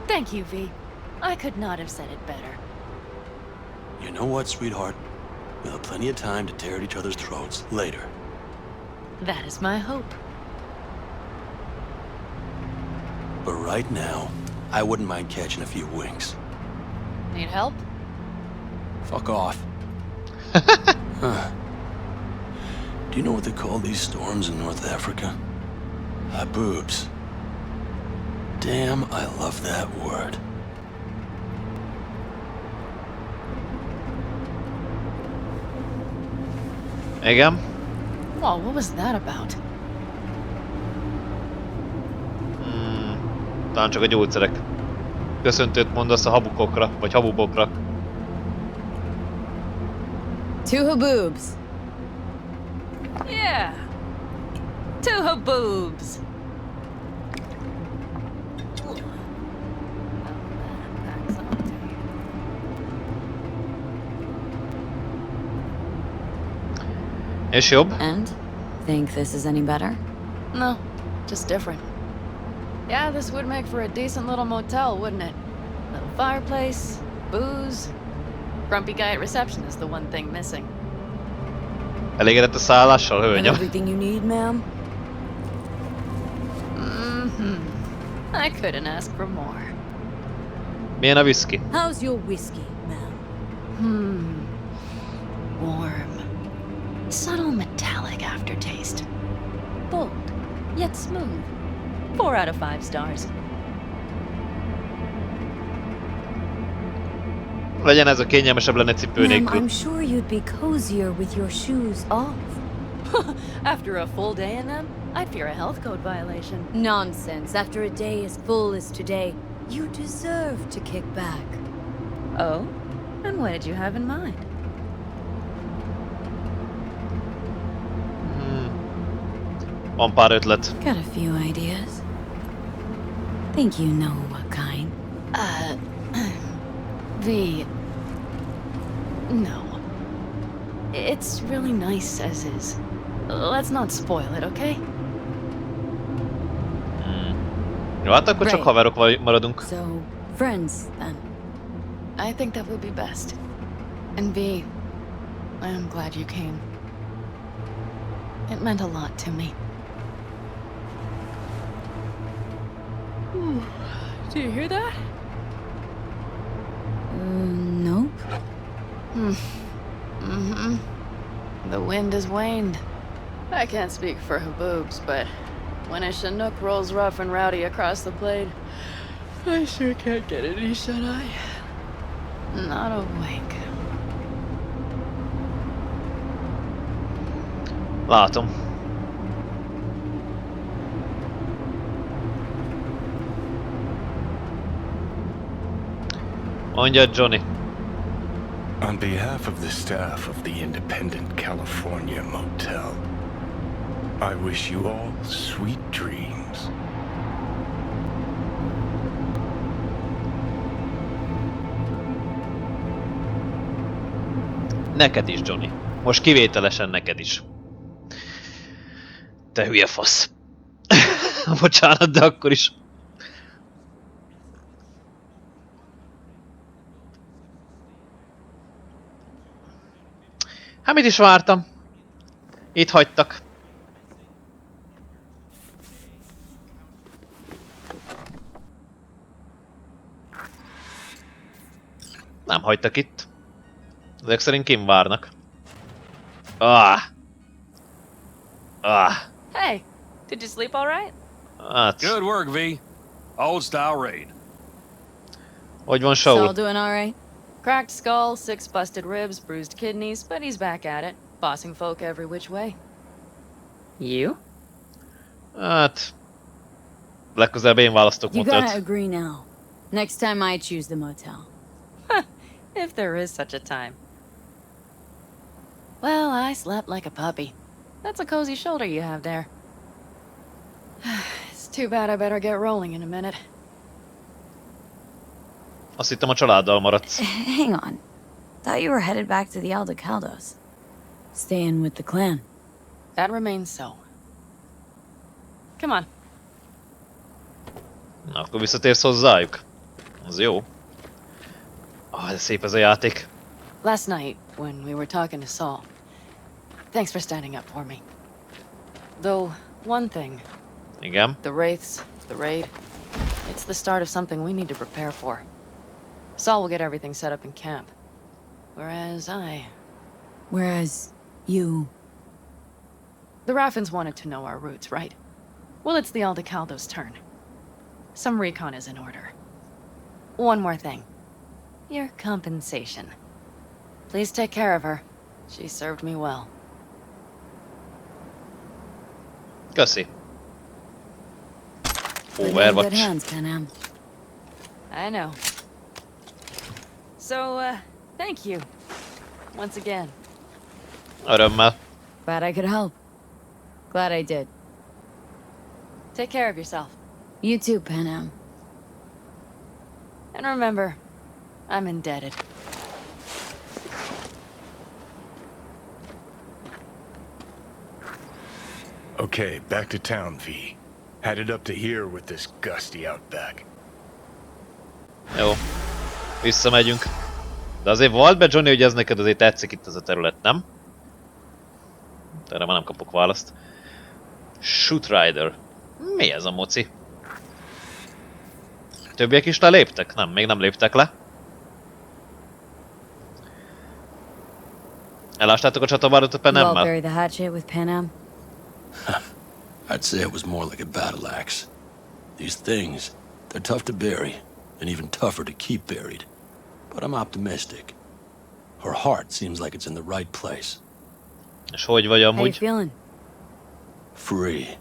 Thank you, V. I could not have said it better. You know what, sweetheart? We'll have plenty of time to tear at each other's throats later. That is my hope. But right now, I wouldn't mind catching a few winks. Need help? Fuck off. Huh. Do you know what they call these storms in North Africa? Haboobs. Damn, I love that word. Igen. Well, what was that about? Talán csak a gyógyszerek. Köszöntőt mondasz a habukokra, vagy habubokra. Two haboobs. Yeah. Two haboobs. És jobb? And? Think this is any better? No, just different. Yeah, this would make for a decent little motel, wouldn't it? Little fireplace, booze. Grumpy guy at reception is the one thing missing. Elégedett a szállással, And hölgyem? everything you need, ma'am? I couldn't ask for more. Milyen a whisky? How's your whiskey, ma'am? Warm. Subtle metallic aftertaste. Bold, yet smooth. 4 out of 5 stars. Legyen ez a kényelmesebb lenne cipő Ma'am, nélkül. I'm sure you'd be cozier with your shoes off. After a full day in them, I'd fear a health code violation. Nonsense. After a day as full as today, you deserve to kick back. Oh? And what did you have in mind? Van pár ötlet. Got a few ideas. Think you know what kind. V... No. It's really nice as is. Let's not spoil it, okay? Jó, hát akkor csak Right. haverok maradunk. So, friends, then. I think that would be best. And V... I'm glad you came. It meant a lot to me. Do you hear that? Nope. The wind has waned. I can't speak for haboobs, but when a Chinook rolls rough and rowdy across the blade, I sure can't get any shut-eye. Not a wink. Látom. Mondja, Johnny. On behalf of the staff of the Independent California Motel, I wish you all sweet dreams. Neked is, Johnny. Most kivételesen neked is. Te hülye fasz. Bocsánat, de akkor is. Hát mit is vártam? Itt hagytak. Nem hagytak itt. Ezek szerint kim várnak. Hey, did you sleep all right? Hát, Good work, V. Old style raid. hogy van Saul Saul? doing all right? Cracked skull, 6 busted ribs, bruised kidneys, but he's back at it, bossing folk every which way. You? Hát... Legközelebb én választok You gotta motelt. agree now. Next time I choose the motel. If there is such a time. Well, I slept like a puppy. That's a cozy shoulder you have there. It's too bad I better get rolling in a minute. Azt hittem a családdal maradsz. Hang on. Thought you were headed back to the Aldecaldos. Staying with the clan. That remains so. Come on. Na, akkor visszatérsz hozzájuk. Az jó. De szép ez a játék. Last night, when we were talking to Saul, thanks for standing up for me. Though, one thing. Igen. The Wraiths, the raid, it's the start of something we need to prepare for. Saul will get everything set up in camp. Whereas you... The Raffins wanted to know our roots, right? Well, it's the Aldecaldos' turn. Some recon is in order. One more thing. Your compensation. Please take care of her. She served me well. Köszi. Good hands, Panam. I know. So, thank you. Once again. Örömmel. Glad I could help. Glad I did. Take care of yourself. You too, Panam. And remember, I'm indebted. Okay, back to town, V. Headed up to here with this gusty outback. Jó. Visszamegyünk. De azért vald be, Johnny, hogy ez neked azért tetszik itt ez a terület, nem? Erre már nem kapok választ. Shoot Rider. Mi ez a moci? Többiek is leléptek? Nem, még nem léptek le. Elástátok a csatavárot a Panam-mel? Bury the hatchet with Panam? I'd say it was more like a battle axe. These things, they're tough to bury, and even tougher to keep buried. But I'm optimistic. Her heart seems like it's in the right place. És hogy vagy amúgy? How you feeling? Free.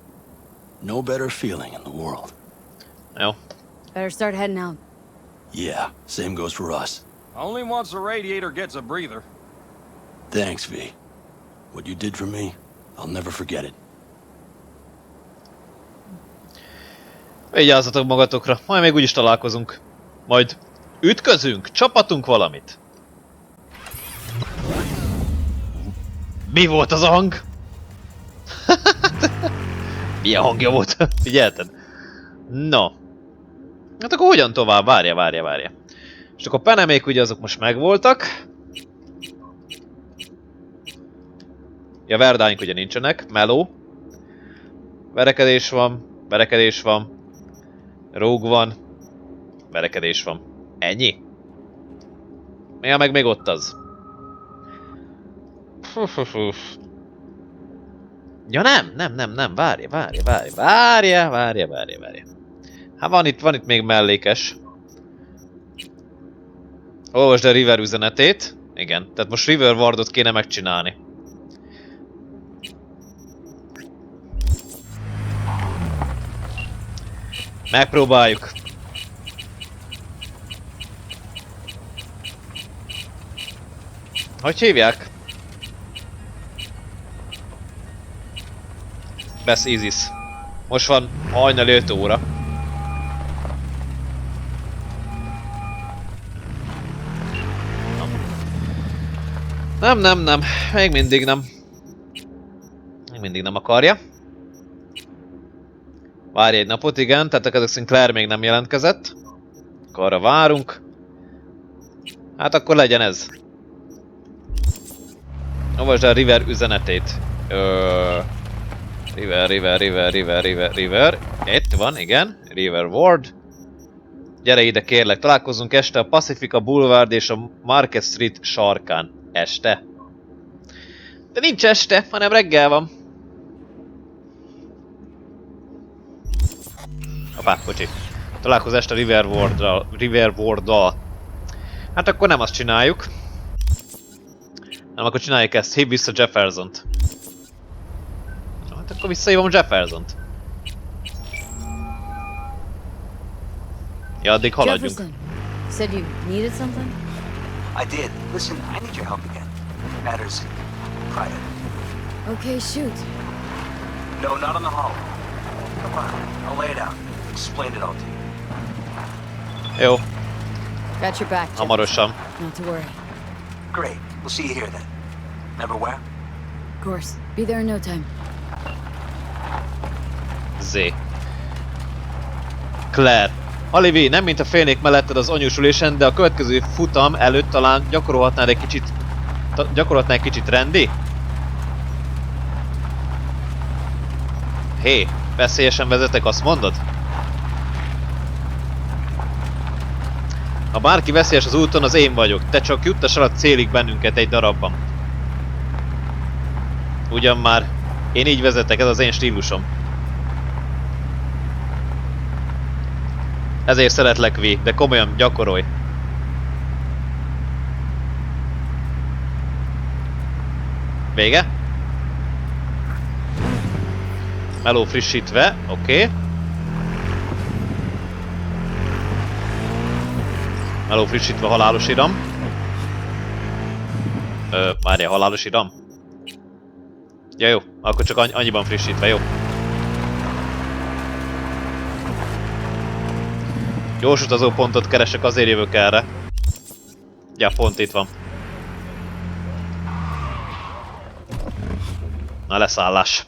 No better feeling in the world. Jó. Better start heading out. Yeah, same goes for us. Only once the radiator gets a breather. Thanks, V. What you did for me, I'll never forget it. Vigyázzatok magatokra, majd még úgyis találkozunk. Majd ütközünk, csapatunk valamit. Mi volt az a hang? Milyen hangja volt? Figyelted? No. Hát akkor hogyan tovább? Várja. És akkor Panemék ugye azok most megvoltak. Ja, verdáink ugye nincsenek. Meló. Verekedés van. Rogue van. Verekedés van. Ennyi? Ja, meg még ott az. Ja nem, várja. Hát van itt még mellékes. Olvasd a River üzenetét. Igen, tehát most River Wardot kéne megcsinálni. Megpróbáljuk. Hogy hívják? Best Isis. Most van hajnali 5 óra. Nem. Még mindig nem. Még mindig nem akarja. Várj egy napot, igen. Tehát ezek szerint Claire még nem jelentkezett. Akkor arra várunk. Hát akkor legyen ez. Olvasd el River üzenetét. River. Itt van, igen. River Ward. Gyere ide kérlek, találkozzunk este a Pacifica Boulevard és a Market Street sarkán. Este. De nincs este, hanem reggel van. Hoppá, bocsi. Találkozz este River Ward-dal. Hát akkor nem azt csináljuk. Nem, akkor csináljuk ezt. Hívd vissza Jeffersont. Hát akkor visszahívom Jeffersont. Ja, addig haladjunk. Jefferson, said you needed something? I did. Listen, I need your help again. Matters private. Okay, shoot. No, not on the hollow. Come on, I'll lay it out. Explain it all to you. Jó, Got your back, Jefferson. hamarosan. Not to worry. Great. We'll see you here then. Remember where? Of course. Be there in no time. Z. Claire. Olivi, nem mint a félnék melletted az anyósülésen, de a következő futam előtt talán gyakorolhatnál egy kicsit rendi? Hé, veszélyesen vezetek, azt mondod? Ha bárki veszélyes az úton, az én vagyok. Te csak juttass el a célig bennünket egy darabban. Ugyan már, én így vezetek, ez az én stílusom. Ezért szeretlek, Vi, de komolyan, gyakorolj. Vége? Meló frissítve, oké. Meló frissítve, halálos iram. Várjál, halálos iram? Ja jó, akkor csak annyiban frissítve, jó. Gyors utazó pontot keresek, azért jövök erre. Ja, pont itt van. Na, leszállás.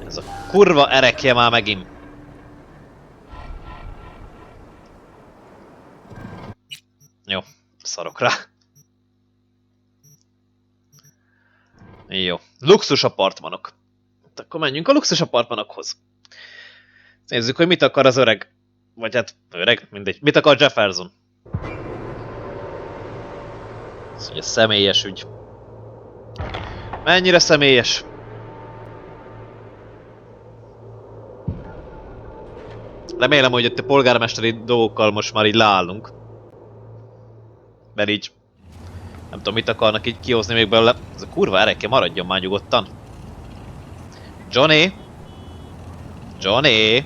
Ez a kurva erekje már megint. Jó, szarok rá. Jó, luxus apartmanok. Akkor menjünk a luxus apartmanokhoz. Nézzük, hogy mit akar az öreg. Vagy hát, öreg, mindegy. Mit akar Jefferson? Ez ugye személyes ügy. Mennyire személyes? Remélem, hogy itt a polgármesteri dolgokkal most már így leállunk. Mert így... Nem tudom, mit akarnak így kihozni még belőle. Ez a kurva erekje, maradjon már nyugodtan. Johnny! Johnny!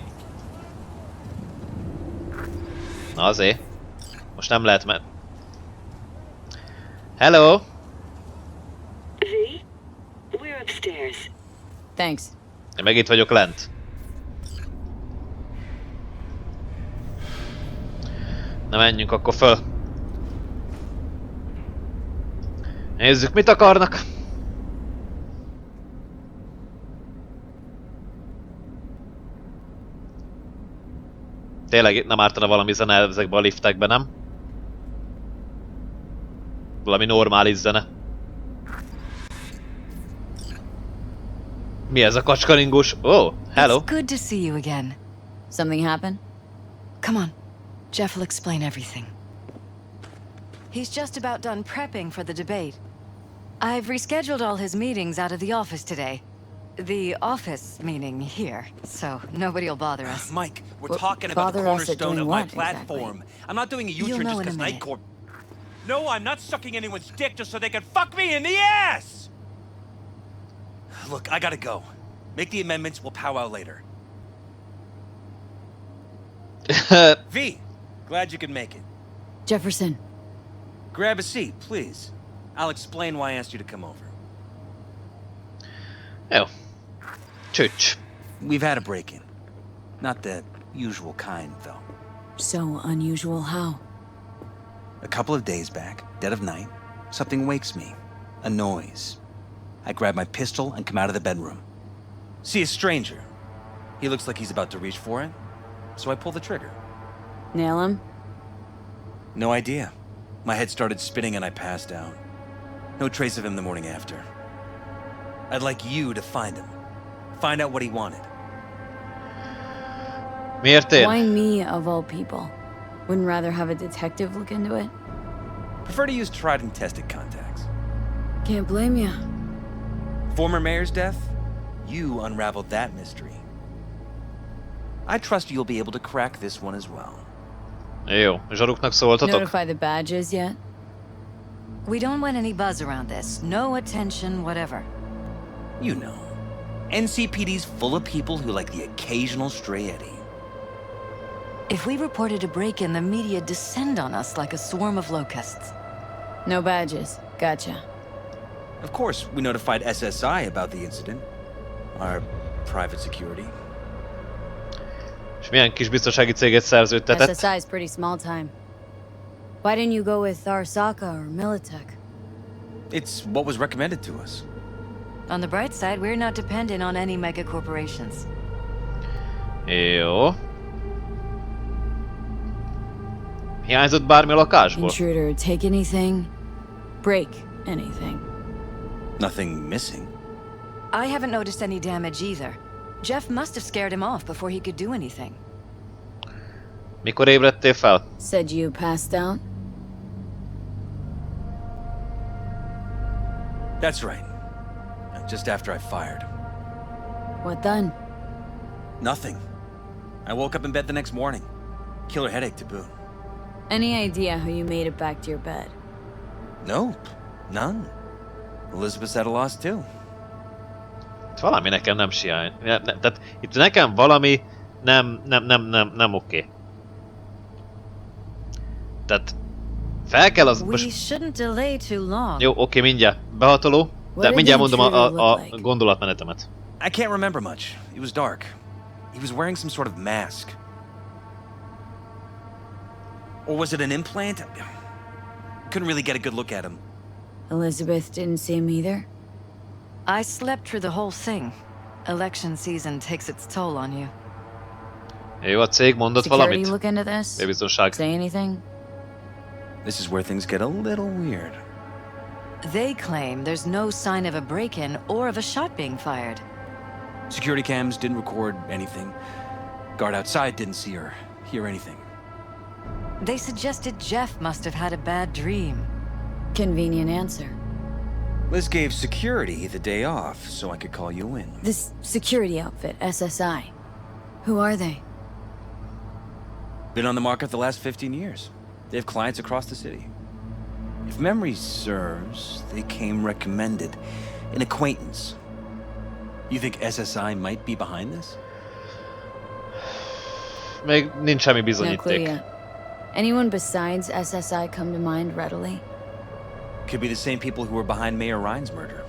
Na azért. Most nem lehet Hello! V? We're upstairs. Thanks. Én meg itt vagyok lent. Na menjünk akkor föl. Nézzük, mit akarnak. Tényleg nem ártana valami zene ezekben a liftekben, nem? Valami normális zene. Mi ez a kacskaringós? Oh, hello. It's good to see you again. Something happened? Come on. Jeff will explain everything. He's just about done prepping for the debate. I've rescheduled all his meetings out of the office today. The office meaning here, so nobody'll bother us. Mike, we're talking about the cornerstone of my platform. Exactly? I'm not doing a U-turn just because Night Corp. No, I'm not sucking anyone's dick just so they can fuck me in the ass! Look, I gotta go. Make the amendments, we'll powwow later. V, glad you could make it. Jefferson. Grab a seat, please. I'll explain why I asked you to come over. Jó. Csücs. We've had a break-in. Not the usual kind, though. So unusual how? A couple of days back, dead of night, something wakes me. A noise. I grab my pistol and come out of the bedroom. See a stranger. He looks like he's about to reach for it, so I pull the trigger. Nail him? No idea. My head started spinning and I passed out. No trace of him the morning after. I'd like you to find him. Find out what he wanted. Miért én? Why me, of all people? Wouldn't rather have a detective look into it? Prefer to use tried and tested contacts. Can't blame you. Former mayor's death? You unraveled that mystery. I trust you'll be able to crack this one as well. Jó, zsaruknak szóltatok? Notify the badges yet? We don't want any buzz around this. No attention, whatever. You know. NCPD's full of people who like the occasional stray eddy. If we reported a break-in, the media'd descend on us like a swarm of locusts. No badges. Gotcha. Of course, we notified SSI about the incident. Our private security. És milyen kis biztonsági céget szerződtetett? SSI is pretty small time. Why didn't you go with Arasaka or Militech? It's what was recommended to us. On the bright side, we're not dependent on any mega corporations. Jó. Hiányzott bármi a lakásból? Intruder, take anything, break anything. Nothing missing. I haven't noticed any damage either. Jeff must have scared him off before he could do anything. Mikor ébredtél fel? Said you passed out? That's right. Just after I fired. What then? Nothing. I woke up in bed the next morning. Killer headache to boot. Any idea how you made it back to your bed? Nope. None. Elizabeth's at a loss too. Valami nekem nem siány. Tehát itt nekem valami nem oké. Tehát fel kell az... We shouldn't delay too long. Jó, oké, mindjárt. Behatoló. De mindjárt mondom a gondolatmenetemet. I can't remember much. It was dark. He was wearing some sort of mask. Or was it an implant? Couldn't really get a good look at him. Elizabeth didn't see him either? I slept through the whole thing. Election season takes its toll on you. Jó, a cég mondott valamit? Look into this? Bebiztonság. Say anything? This is where things get a little weird. They claim there's no sign of a break-in or of a shot being fired. Security cams didn't record anything. Guard outside didn't see or hear anything. They suggested Jeff must have had a bad dream. Convenient answer. Liz gave security the day off so I could call you in. This security outfit, SSI. Who are they? Been on the market the last 15 years. They have clients across the city. If memory serves, they came recommended. An acquaintance. You think SSI might be behind this? Még nincs semmi No clue bizonyíték. yet. Anyone besides SSI come to mind readily? Could be the same people who were behind Mayor Ryan's murder.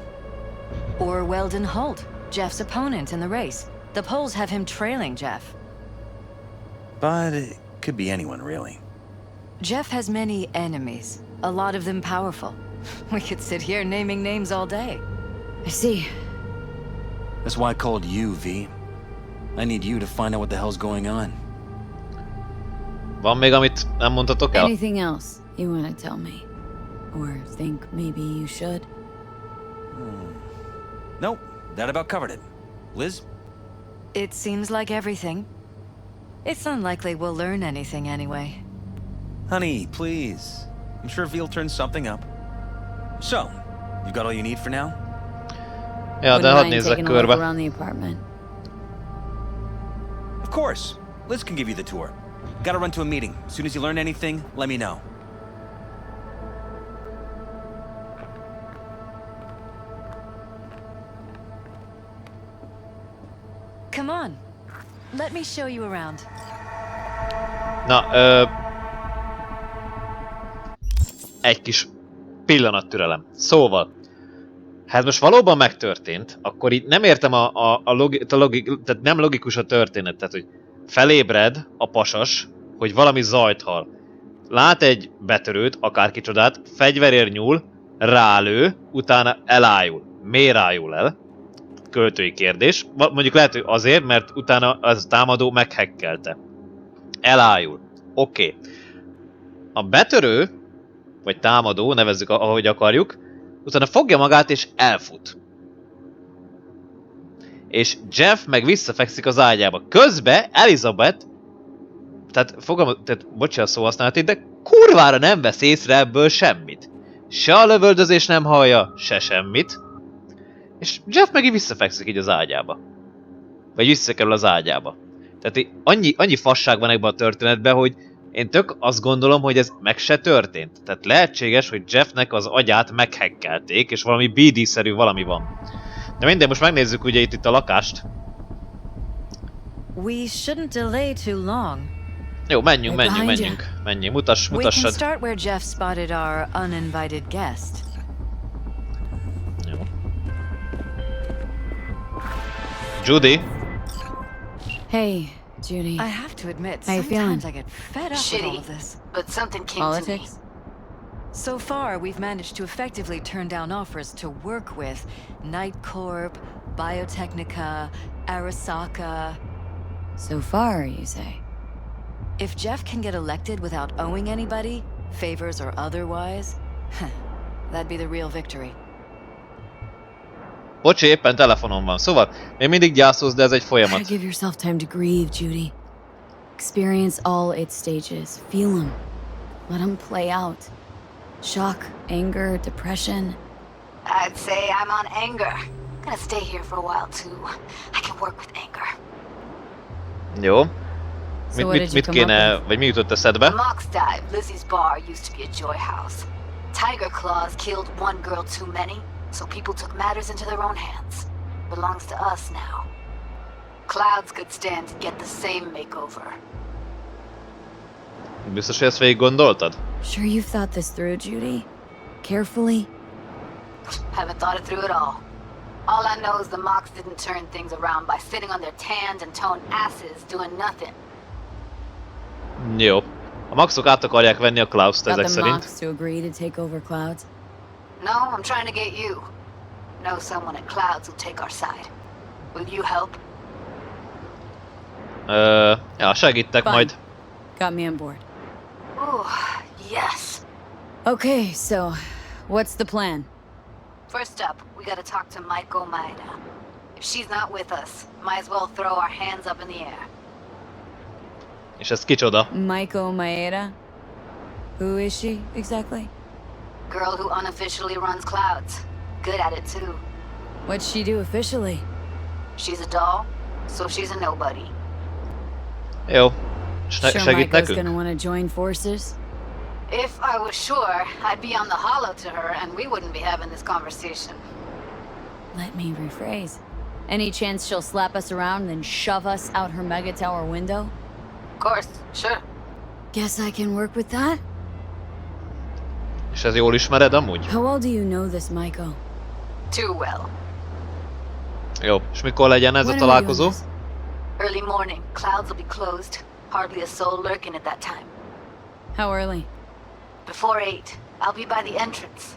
Or Weldon Holt, Jeff's opponent in the race. The polls have him trailing Jeff. But it could be anyone, really. Jeff has many enemies, a lot of them powerful. We could sit here naming names all day. I see. That's why I called you, V. I need you to find out what the hell's going on. Van még, amit nem mondhatok el? Anything else you want to tell me? Or think maybe you should? Nope, that about covered it. Liz? It seems like everything. It's unlikely we'll learn anything anyway. Honey, please. I'm sure V'll turn something up. So, you got all you need for now? Ja, de hadd nézzek körbe. Around the apartment. Of course. Liz can give you the tour. Gotta run to a meeting. As soon as you learn anything, let me know. Come on. Let me show you around. Na, egy kis pillanat türelem. Szóval, hát most valóban megtörtént, akkor így nem értem tehát nem logikus a történet, tehát hogy felébred a pasas, hogy valami zajt hall. Lát egy betörőt, akárkicsodát, fegyverér nyúl, rálő, utána elájul. Miért ájul el? Költői kérdés. Mondjuk lehet, hogy azért, mert utána az támadó meghekkelte. Elájul. Oké. A betörő, vagy támadó, nevezzük ahogy akarjuk, utána fogja magát és elfut. És Jeff meg visszafekszik az ágyába. Közben Elizabeth, tehát bocsánat szó használatot, de kurvára nem vesz észre ebből semmit. Se a lövöldözés nem hallja, se semmit. És Jeff meg így visszafekszik így az ágyába. Vagy visszakerül az ágyába. Tehát annyi fasság van ebben a történetben, hogy én tök azt gondolom, hogy ez meg se történt. Tehát lehetséges, hogy Jeffnek az agyát meghekkelték, és valami BD-szerű valami van. De minden, most megnézzük ugye itt a lakást. We shouldn't delay too long. Jó, menjünk. Mutassad. We can start where Jeff spotted our uninvited guest. Jó. Judy? Hey, Judy. I have to admit, How you feeling? sometimes I get fed up with all of this. But something came Politics? to me. So far, we've managed to effectively turn down offers to work with Night Corp, Biotechnica, Arasaka. So far, you say? If Jeff can get elected without owing anybody, favors or otherwise, that'd be the real victory. Bocsi, éppen telefonom van. Szóval, még mindig gyászolsz, de ez egy folyamat. Gotta give yourself time to grieve, Judy. Experience all its stages. Feel them. Let them play out. Shock, anger, depression. I'd say I'm on anger. Gonna stay here for a while too. I can work with anger. Jó. So what did you Mit come up kéne, with? vagy mi jutott eszedbe? The Mox dive, Lizzie's bar, used to be a joy house. Tiger Claws killed one girl too many, so people took matters into their own hands. Belongs to us now. Clouds could stand to get the same makeover. Biztos, hogy ezt végig gondoltad? Sure you've thought this through, Judy? Carefully? Haven't thought it through at all. All I know is the Mox didn't turn things around by sitting on their tanned and toned asses doing nothing. Jó. A maxok át akarják venni a Klaust Got ezek the szerint. Mox to agree to take over Clouds? No, I'm trying to get you. Know someone at Clouds who'll take our side. Will you help? Ja, segítek Fine. majd. Got me on board. Ooh, yes. Okay, so what's the plan? First up, we gotta talk to Maiko Maeda. If she's not with us, might as well throw our hands up in the air. És ez kicsoda? Maiko Maeda? Who is she, exactly? Girl who unofficially runs Clouds. Good at it too. What'd she do officially? She's a doll, so she's a nobody. Jó. Sure Segít Maiko's nekünk? gonna wanna join forces? If I was sure, I'd be on the hollow to her and we wouldn't be having this conversation. Let me rephrase. Any chance she'll slap us around and shove us out her mega tower window? Of course, sure. Guess I can work with that? És ez jól ismered amúgy? How well do you know this, Maiko? Too well. Jó. És mikor legyen ez a When are we doing találkozó? this? Early morning, Clouds will be closed. Hardly a soul lurking at that time. How early? Before 8, I'll be by the entrance.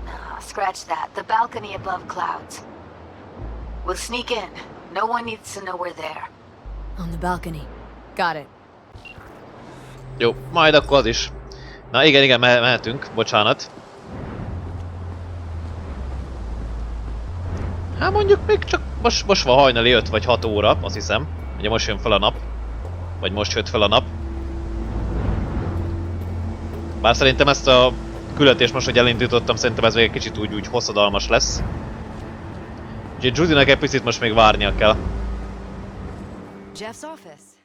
Nah, scratch that. The balcony above Clouds. We'll sneak in. No one needs to know we're there. On the balcony. Got it. Jó, majd akkor az is. Na igen, mehetünk. Bocsánat. Hát mondjuk még csak most van hajnali 5 vagy 6 óra, azt hiszem. Ugye most jön fel a nap. Vagy most jött fel a nap. Bár szerintem ezt a küldetést most, hogy elindítottam, szerintem ez még egy kicsit úgy hosszadalmas lesz. Úgyhogy Judynek egy picit most még várnia kell. Jeff's office.